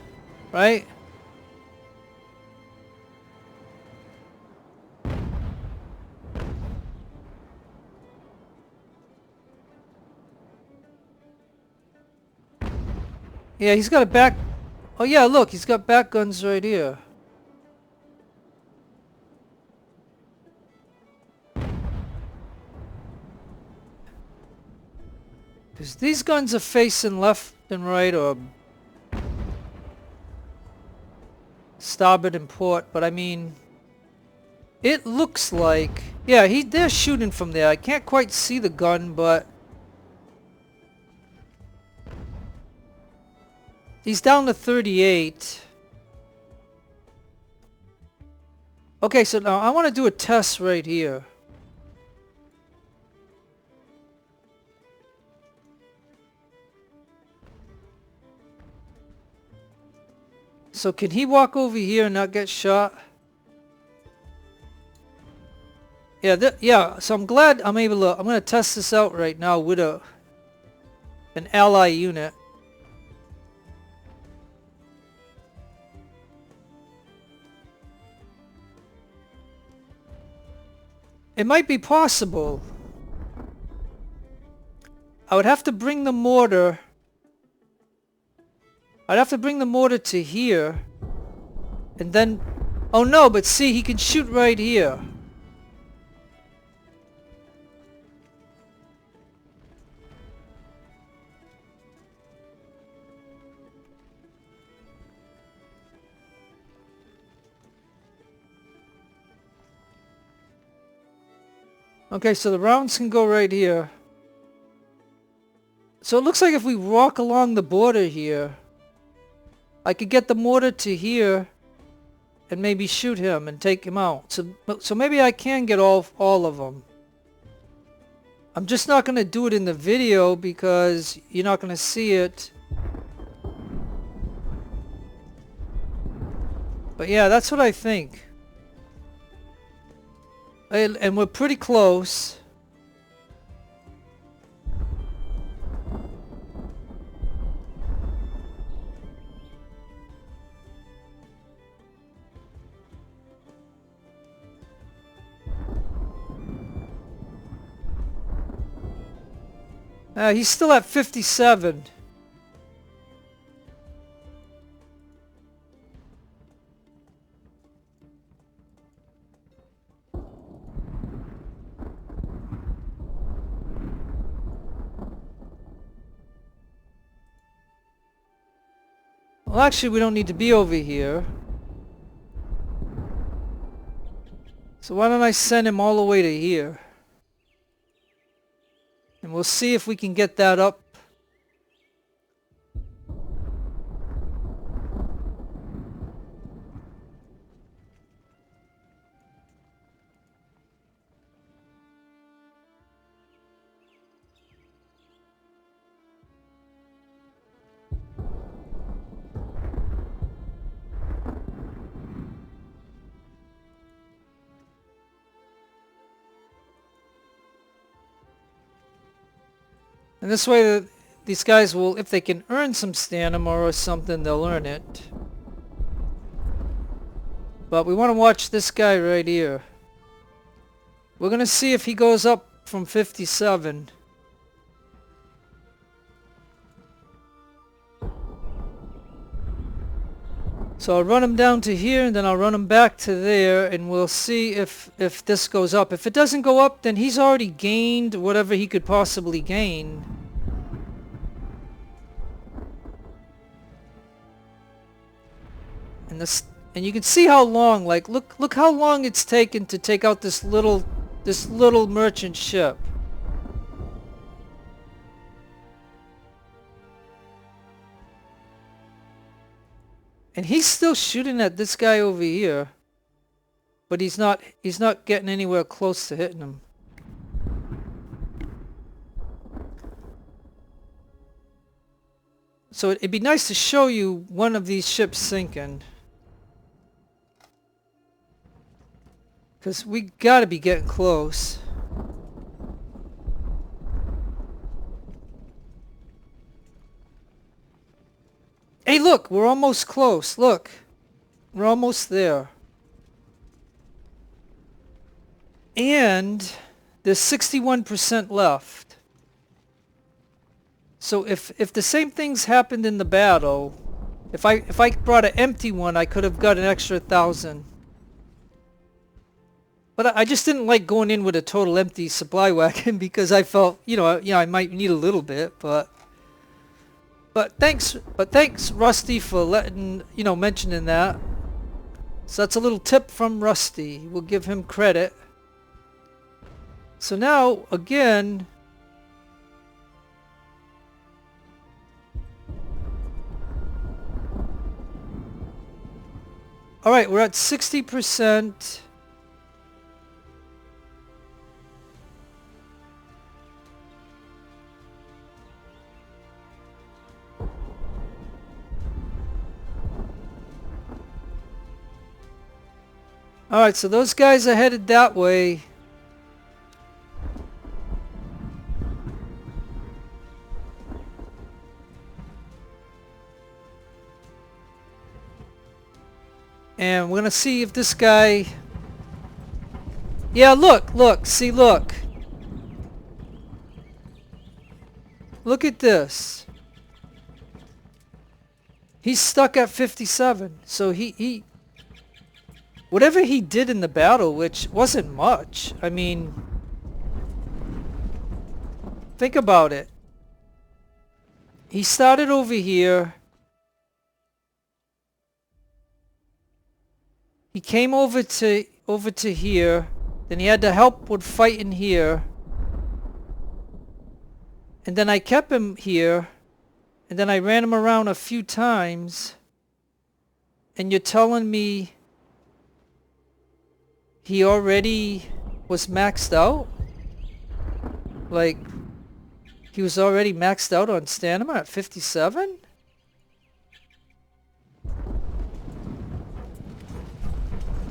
right? Yeah, he's got a back... Oh yeah, look, he's got back guns right here. Because these guns are facing left and right or starboard and port, but I mean, it looks like, yeah, they're shooting from there. I can't quite see the gun, but he's down to 38. Okay, so now I want to do a test right here. So can he walk over here and not get shot? Yeah, yeah. So I'm glad I'm able to. I'm gonna test this out right now with an ally unit. It might be possible. I would have to bring the mortar. I'd have to bring the mortar to here. And then... Oh no, but see, he can shoot right here. Okay, so the rounds can go right here. So it looks like if we walk along the border here, I could get the mortar to here and maybe shoot him and take him out. So maybe I can get all of them. I'm just not going to do it in the video because you're not going to see it. But yeah, that's what I think. And we're pretty close. He's still at 57. Well, actually, we don't need to be over here. So why don't I send him all the way to here? And we'll see if we can get that up. And this way, these guys will, if they can earn some stamina or something, they'll earn it. But we want to watch this guy right here. We're going to see if he goes up from 57. So I'll run him down to here and then I'll run him back to there and we'll see if this goes up. If it doesn't go up, then he's already gained whatever he could possibly gain. And you can see how long, like look how long it's taken to take out this little merchant ship. And he's still shooting at this guy over here. But he's not getting anywhere close to hitting him. So it'd be nice to show you one of these ships sinking. Because we gotta be getting close. Hey, look, we're almost close. Look, we're almost there. And there's 61% left. So if the same things happened in the battle, if I brought an empty one, I could have got an extra 1,000. But I just didn't like going in with a total empty supply wagon because I felt, I might need a little bit, but thanks Rusty for letting, mentioning that. So that's a little tip from Rusty. We'll give him credit. So now, again, all right, we're at 60%. All right, so those guys are headed that way. And we're gonna see if this guy... Yeah, look, see, look. Look at this. He's stuck at 57. So he whatever he did in the battle, which wasn't much. I mean, think about it. He started over here. He came over to here. Then he had to help with fighting here. And then I kept him here. And then I ran him around a few times. And you're telling me he already was maxed out? Like, he was already maxed out on stamina at 57?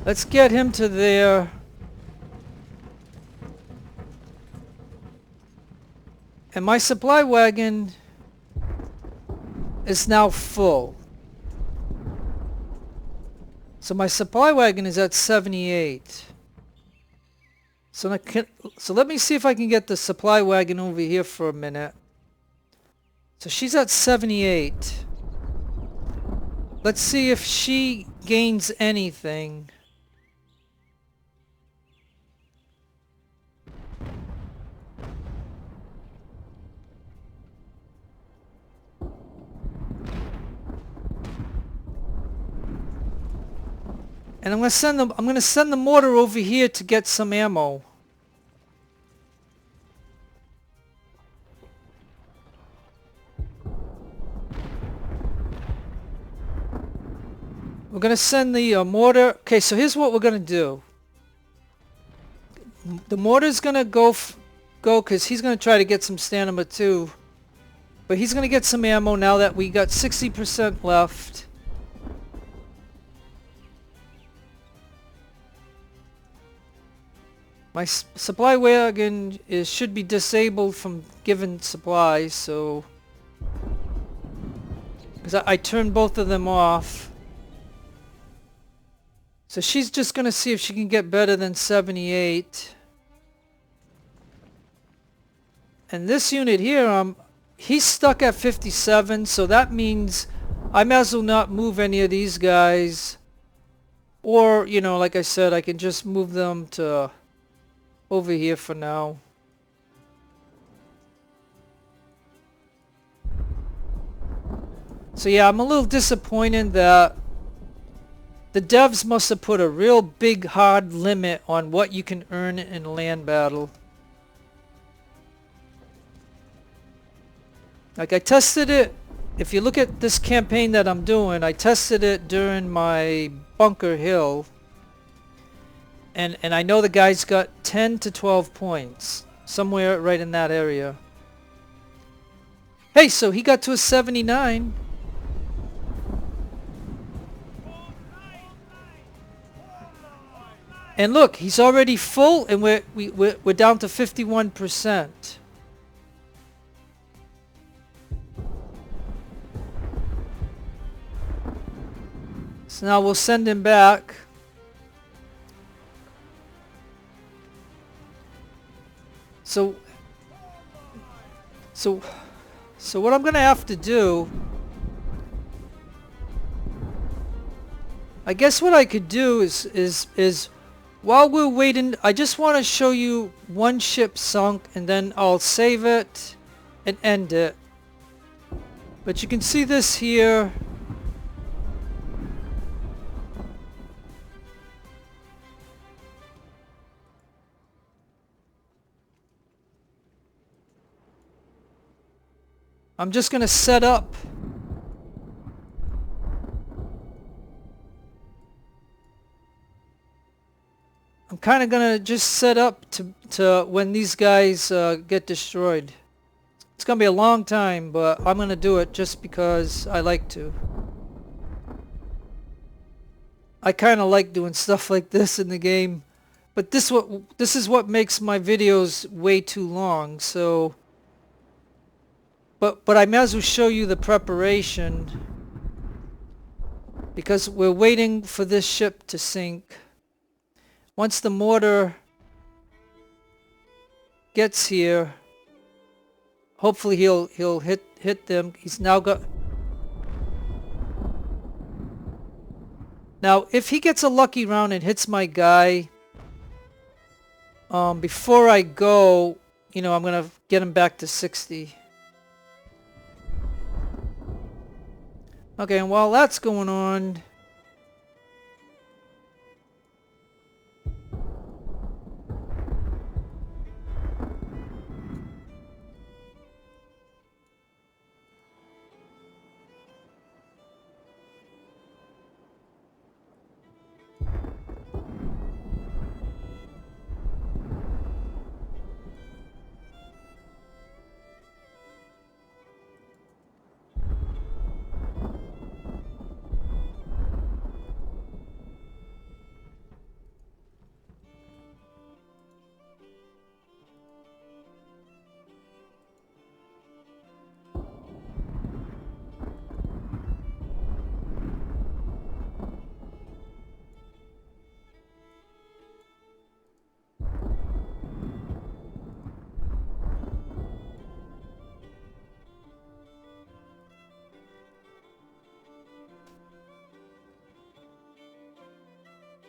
Let's get him to there. And my supply wagon is now full. So my supply wagon is at 78. So let me see if I can get the supply wagon over here for a minute. So she's at 78. Let's see if she gains anything. And I'm gonna send the mortar over here to get some ammo. We're gonna send the mortar. Okay, so here's what we're gonna do. The mortar's gonna go because he's gonna try to get some stamina too. But he's gonna get some ammo now that we got 60% left. My supply wagon should be disabled from giving supplies, so... Because I turned both of them off. So she's just going to see if she can get better than 78. And this unit here, he's stuck at 57, so that means I might as well not move any of these guys. Or, like I said, I can just move them to... over here for now. So yeah, I'm a little disappointed that the devs must have put a real big hard limit on what you can earn in land battle. Like I tested it, if you look at this campaign that I'm doing, I tested it during my Bunker Hill. And I know the guy's got 10 to 12 points. Somewhere right in that area. Hey, so he got to a 79. And look, he's already full and we're down to 51%. So now we'll send him back. So what I'm gonna have to do, I guess what I could do is while we're waiting, I just want to show you one ship sunk, and then I'll save it and end it. But you can see this here. I'm just going to set up. I'm kind of going to just set up to when these guys get destroyed. It's going to be a long time, but I'm going to do it just because I like to. I kind of like doing stuff like this in the game. But this is what makes my videos way too long, so... But I may as well show you the preparation, because we're waiting for this ship to sink. Once the mortar gets here, hopefully he'll hit them. He's now got... Now, if he gets a lucky round and hits my guy, before I go, you know, I'm gonna get him back to 60. Okay, and while that's going on,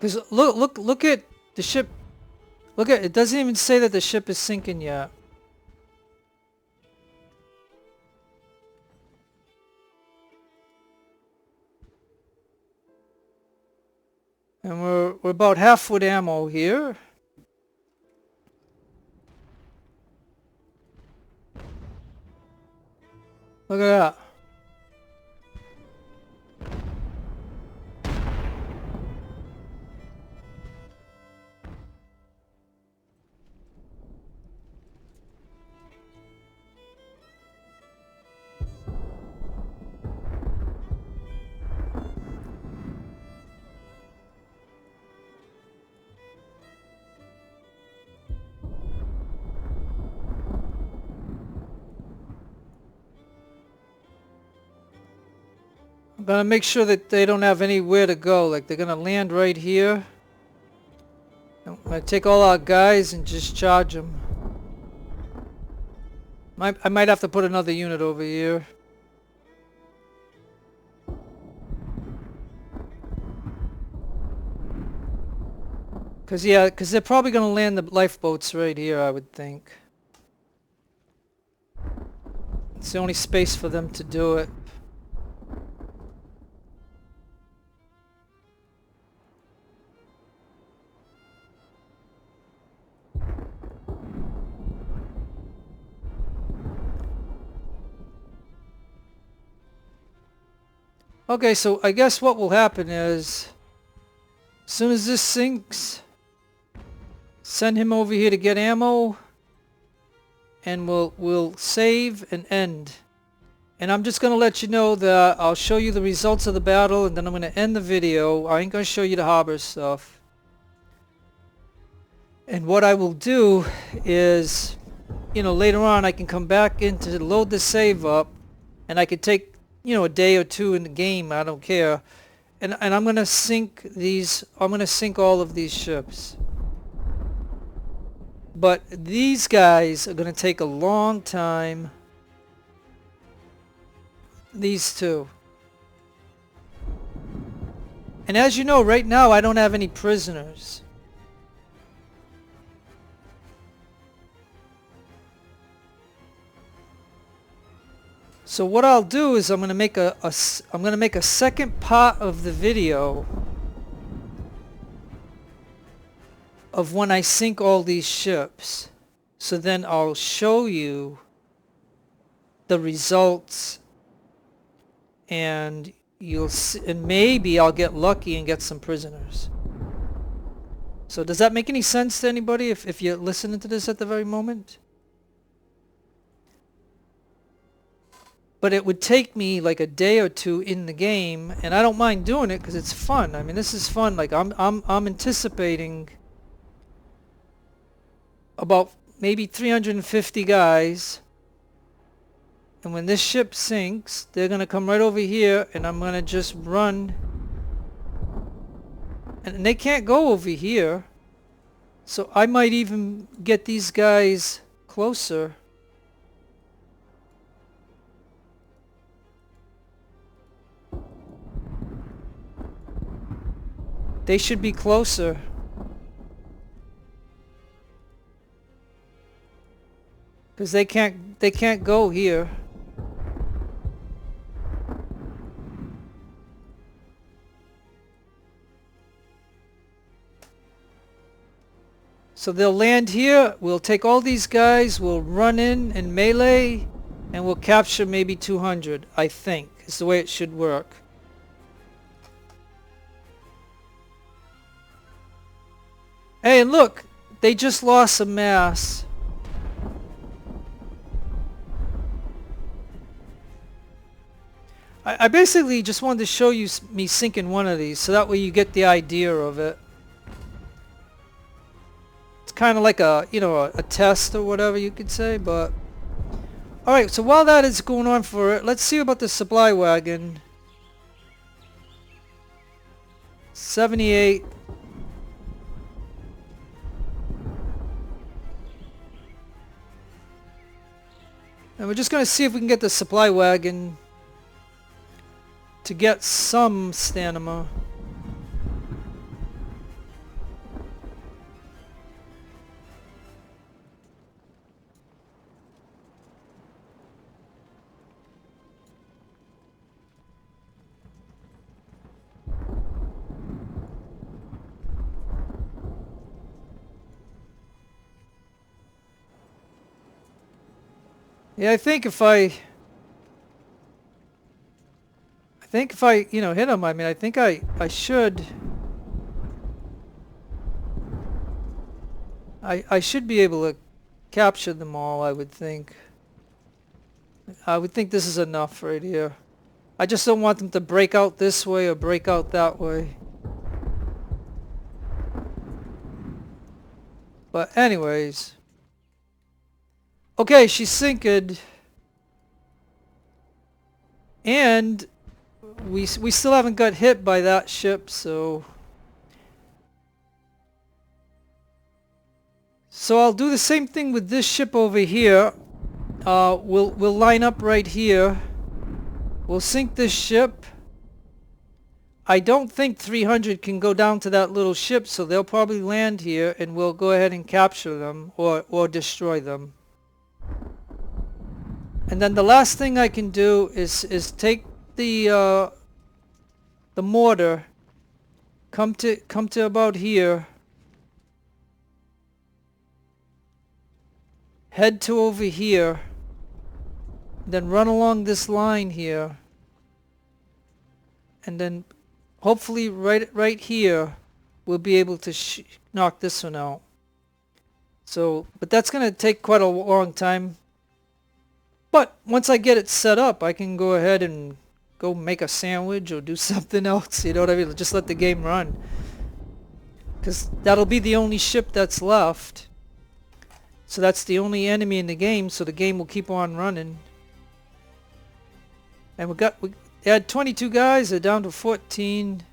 because look at the ship. Look at it. Doesn't even say that the ship is sinking yet. And we're about half with ammo here. Look at that. I'm gonna make sure that they don't have anywhere to go. Like, they're gonna land right here. I'm gonna take all our guys and just charge them. I might have to put another unit over here. Cause they're probably gonna land the lifeboats right here, I would think. It's the only space for them to do it. Okay, so I guess what will happen is, as soon as this sinks, send him over here to get ammo, and we'll save and end. And I'm just gonna let you know that I'll show you the results of the battle, and then I'm gonna end the video. I ain't gonna show you the harbor stuff. And what I will do is, you know, later on I can come back in to load the save up, and I can take, you know, a day or two in the game, I don't care. And I'm going to sink these, I'm going to sink all of these ships. But these guys are going to take a long time. These two. And as you know, right now I don't have any prisoners. So what I'll do is I'm going to make a second part of the video of when I sink all these ships. So then I'll show you the results, and you'll see, and maybe I'll get lucky and get some prisoners. So does that make any sense to anybody if you're listening to this at the very moment? But it would take me like a day or two in the game, and I don't mind doing it because it's fun. I mean, this is fun. Like I'm anticipating about maybe 350 guys, and when this ship sinks, they're gonna come right over here, and I'm gonna just run, and they can't go over here, so I might even get these guys closer. They should be closer. Because they can't go here. So they'll land here, we'll take all these guys, we'll run in and melee, and we'll capture maybe 200, I think, is the way it should work. Hey, and look, they just lost some mass. I basically just wanted to show you me sinking one of these, so that way you get the idea of it. It's kind of like a, you know, a test or whatever you could say, but... Alright, so while that is going on for it, let's see about the supply wagon. 78. And we're just going to see if we can get the supply wagon to get some stamina. Yeah, I think if I you know, hit him, I mean, I think I should be able to capture them all, I would think. I would think this is enough right here. I just don't want them to break out this way or break out that way. But anyways. Okay, she's sinking. And we still haven't got hit by that ship, so I'll do the same thing with this ship over here. We'll line up right here. We'll sink this ship. I don't think 300 can go down to that little ship, so they'll probably land here, and we'll go ahead and capture them or destroy them. And then the last thing I can do is take the mortar, come to about here, head to over here, then run along this line here, and then hopefully right here we'll be able to knock this one out. So, but that's gonna take quite a long time. But once I get it set up, I can go ahead and go make a sandwich or do something else, you know what I mean? Just let the game run. Because that'll be the only ship that's left. So that's the only enemy in the game, so the game will keep on running. And we had 22 guys, they're down to 14.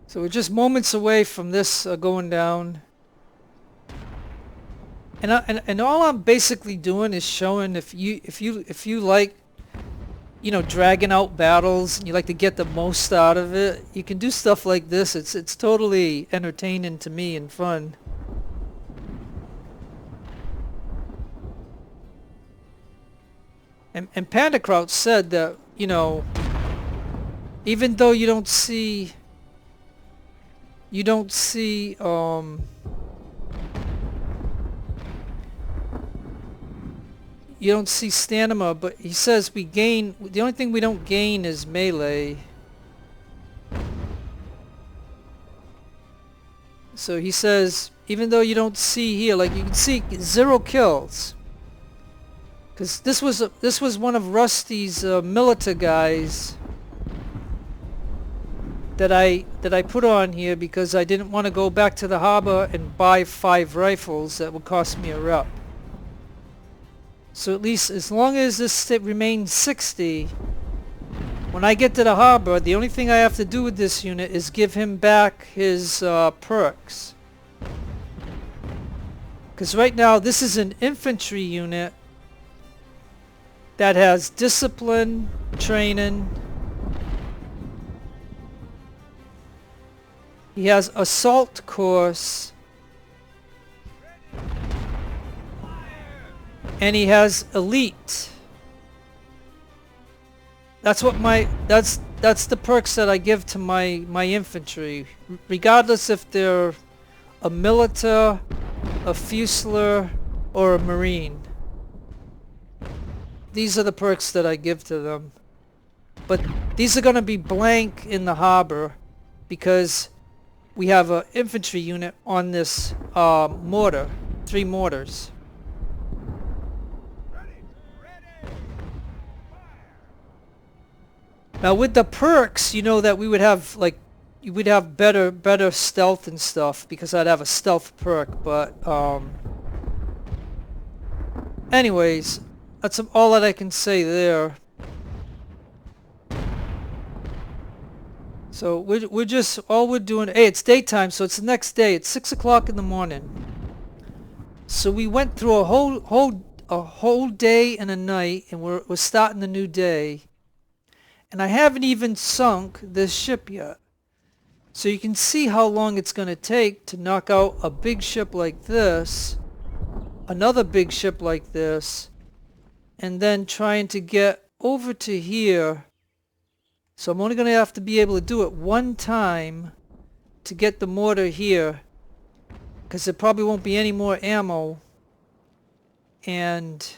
So we're just moments away from this going down. And all I'm basically doing is showing if you like, you know, dragging out battles and you like to get the most out of it, you can do stuff like this. It's totally entertaining to me and fun. And Panda Crouch said that, you know, even though you don't see you don't see stamina, but he says we gain, the only thing we don't gain is melee. So he says even though you don't see here, like you can see 0 kills. Cause this was one of Rusty's military guys that I put on here because I didn't want to go back to the harbor and buy 5 rifles that would cost me a rep. So at least as long as this remains 60, when I get to the harbor, the only thing I have to do with this unit is give him back his perks. Because right now this is an infantry unit that has discipline, training. He has assault course. And he has elite. That's what that's the perks that I give to my infantry, regardless if they're a military, a fusilier, or a marine. These are the perks that I give to them. But these are going to be blank in the harbor because we have an infantry unit on this mortar, 3 mortars. Now with the perks, you know that we would have like, you would have better stealth and stuff because I'd have a stealth perk, but anyways, that's all that I can say there. So we're just, all we're doing, hey, it's daytime, so it's the next day. It's 6 o'clock in the morning. So we went through a whole day and a night, and we're starting the new day. And I haven't even sunk this ship yet. So you can see how long it's going to take to knock out a big ship like this, another big ship like this, and then trying to get over to here. So I'm only going to have to be able to do it one time to get the mortar here, because there probably won't be any more ammo. And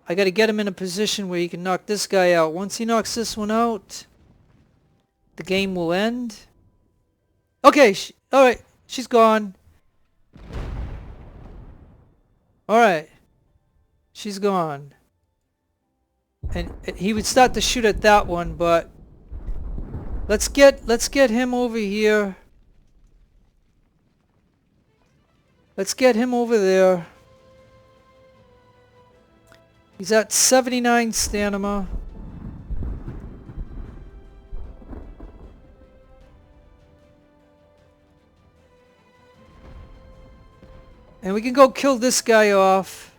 I got to get him in a position where he can knock this guy out. Once he knocks this one out, the game will end. Okay, alright, she's gone. Alright, she's gone. And he would start to shoot at that one, but let's get him over here. Let's get him over there. He's at 79 stamina. And we can go kill this guy off.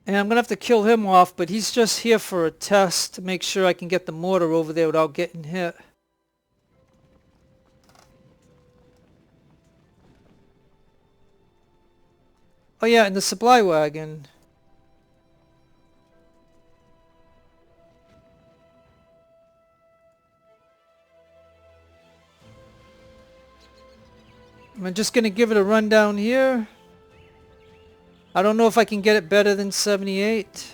And I'm going to have to kill him off, but he's just here for a test to make sure I can get the mortar over there without getting hit. Oh yeah, and the supply wagon. I'm just going to give it a run down here. I don't know if I can get it better than 78.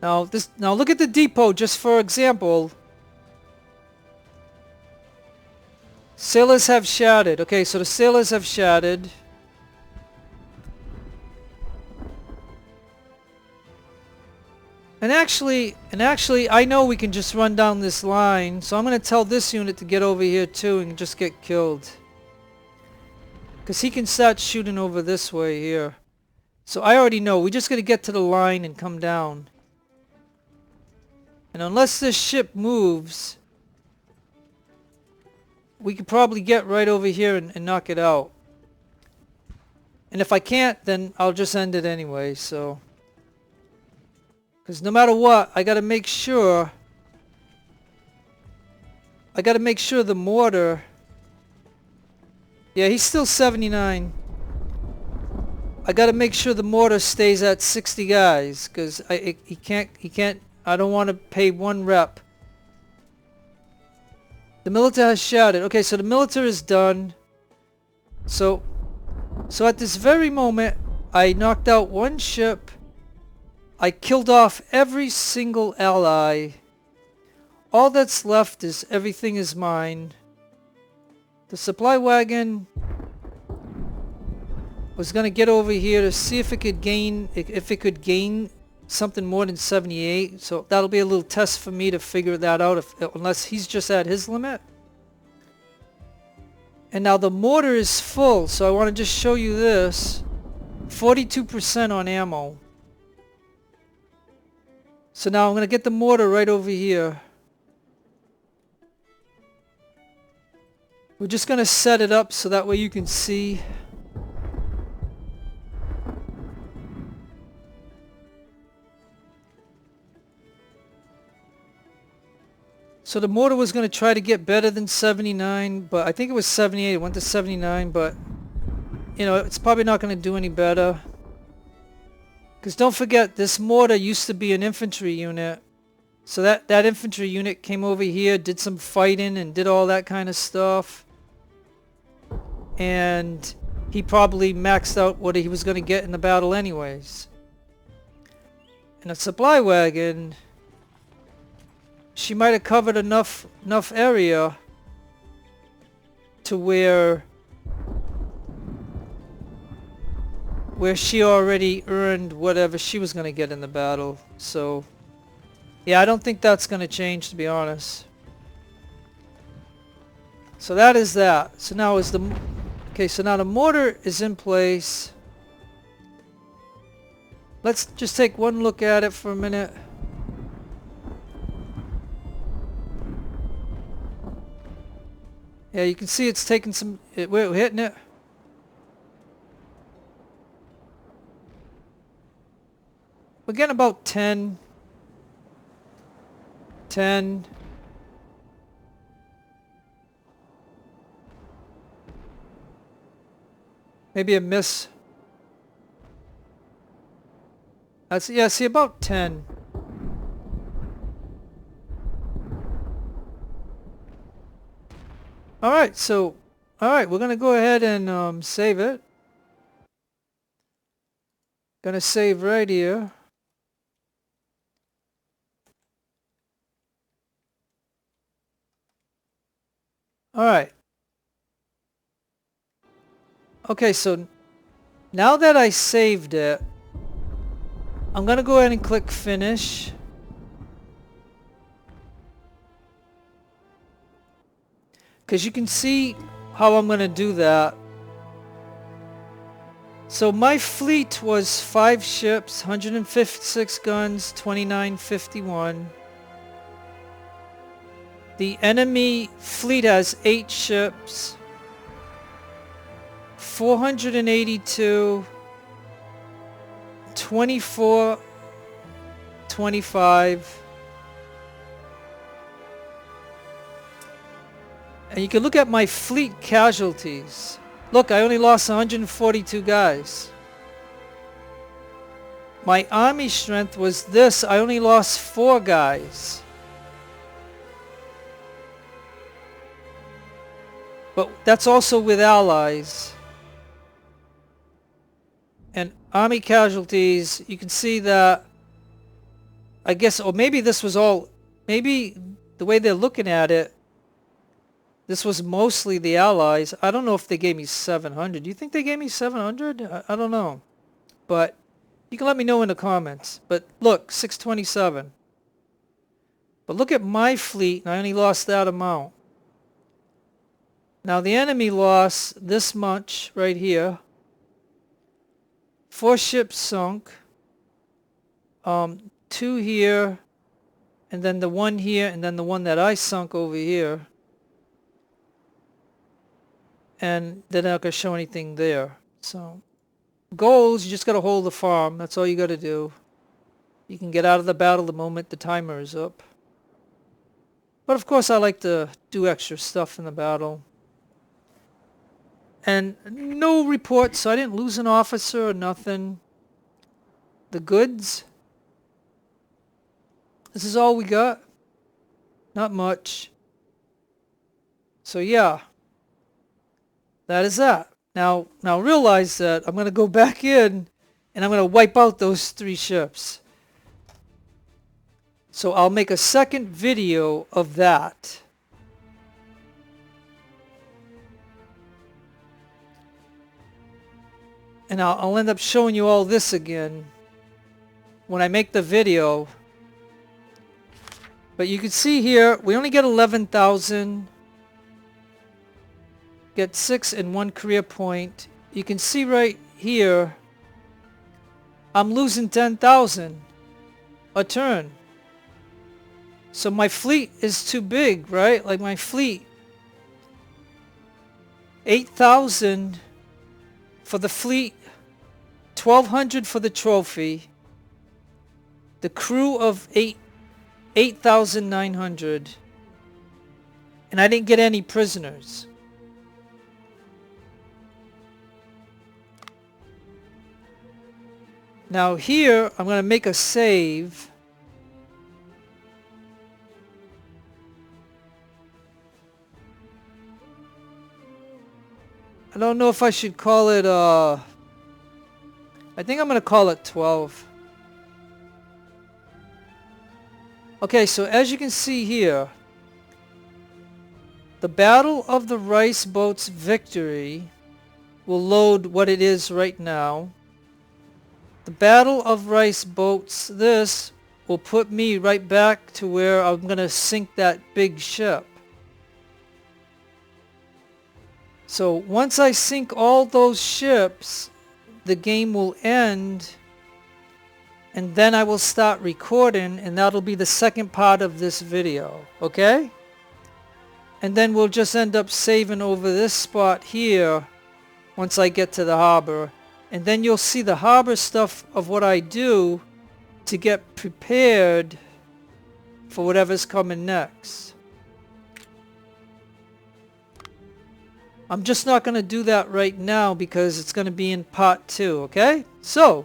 Now look at the depot just for example. Sailors have shattered. Okay, so the sailors have shattered. And actually, I know we can just run down this line, so I'm going to tell this unit to get over here too and just get killed. Because he can start shooting over this way here. So I already know, we're just going to get to the line and come down. And unless this ship moves, we could probably get right over here and knock it out. And if I can't, then I'll just end it anyway, so... Because no matter what, I gotta make sure the mortar... Yeah, he's still 79. I gotta make sure the mortar stays at 60 guys, because he can't, I don't want to pay one rep. The military has shattered. Okay, so the military is done. So at this very moment, I knocked out one ship. I killed off every single ally. All that's left is everything is mine. The supply wagon was gonna get over here to see if it could gain something more than 78. So that'll be a little test for me to figure that out, unless he's just at his limit. And now the mortar is full, so I want to just show you this. 42% on ammo. So now I'm going to get the mortar right over here. We're just going to set it up so that way you can see. So the mortar was going to try to get better than 79, but I think it was 78. It went to 79, but you know, it's probably not going to do any better. Because don't forget, this mortar used to be an infantry unit. So that infantry unit came over here, did some fighting and did all that kind of stuff. And he probably maxed out what he was going to get in the battle anyways. And a supply wagon, she might have covered enough area to where she already earned whatever she was going to get in the battle. So yeah, I don't think that's going to change, to be honest. So that is that. So now is the... Okay, so now the mortar is in place. Let's just take one look at it for a minute. Yeah, you can see it's taking some... We're hitting it. We're getting about 10. Maybe a miss. That's, yeah, see, about 10. Alright, so... Alright, we're gonna go ahead and save it. Gonna save right here. Alright. Okay, so now that I saved it, I'm gonna go ahead and click finish. Because you can see how I'm gonna do that. So my fleet was 5 ships, 156 guns, 2951. The enemy fleet has 8 ships, 482, 24, 25. And you can look at my fleet casualties. Look, I only lost 142 guys. My army strength was this. I only lost 4 guys. But that's also with allies. And army casualties, you can see that, I guess, or maybe this was all, maybe the way they're looking at it, this was mostly the allies. I don't know if they gave me 700. Do you think they gave me 700? I don't know. But You can let me know in the comments. But look, 627. But look at my fleet, and I only lost that amount. Now the enemy lost this much right here. 4 ships sunk. 2 here, and then the 1 here, and then the one that I sunk over here. And they're not going to show anything there. So, goals, you just got to hold the farm. That's all you got to do. You can get out of the battle the moment the timer is up. But of course I like to do extra stuff in the battle. And no reports, so I didn't lose an officer or nothing. The goods. This is all we got. Not much. So yeah. That is that. Now realize that I'm going to go back in and I'm going to wipe out those 3 ships. So I'll make a second video of that. And I'll end up showing you all this again when I make the video. But you can see here, we only get 11,000. Get 6 and 1 career point. You can see right here, I'm losing 10,000 a turn. So my fleet is too big, right? Like my fleet, 8,000 for the fleet, 1,200 for the trophy, the crew of 8,900, and I didn't get any prisoners. Now here, I'm going to make a save. I don't know if I should call it, I think I'm going to call it 12. Okay, so as you can see here, the Battle of the Rice Boats Victory will load what it is right now. The Battle of Rice Boats, this will put me right back to where I'm going to sink that big ship. So once I sink all those ships, the game will end, and then I will start recording, and that'll be the second part of this video, okay? And then we'll just end up saving over this spot here once I get to the harbor. And then you'll see the harbor stuff of what I do to get prepared for whatever's coming next. I'm just not going to do that right now because it's going to be in part 2, okay? So,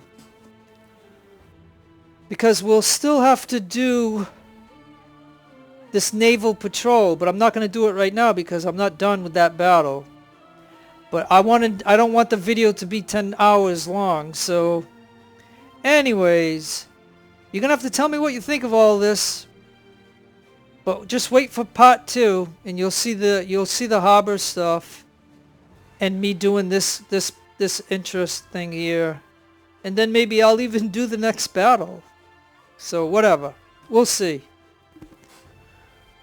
because we'll still have to do this naval patrol, but I'm not going to do it right now because I'm not done with that battle. But I don't want the video to be 10 hours long, so anyways, you're going to have to tell me what you think of all this. But just wait for part 2 and you'll see the harbor stuff and me doing this interest thing here. And then maybe I'll even do the next battle. So whatever. We'll see.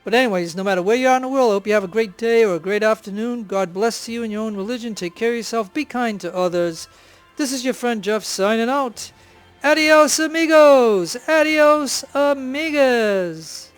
But anyways, no matter where you are in the world, I hope you have a great day or a great afternoon. God bless to you in your own religion. Take care of yourself. Be kind to others. This is your friend Jeff signing out. Adios, amigos. Adios, amigas.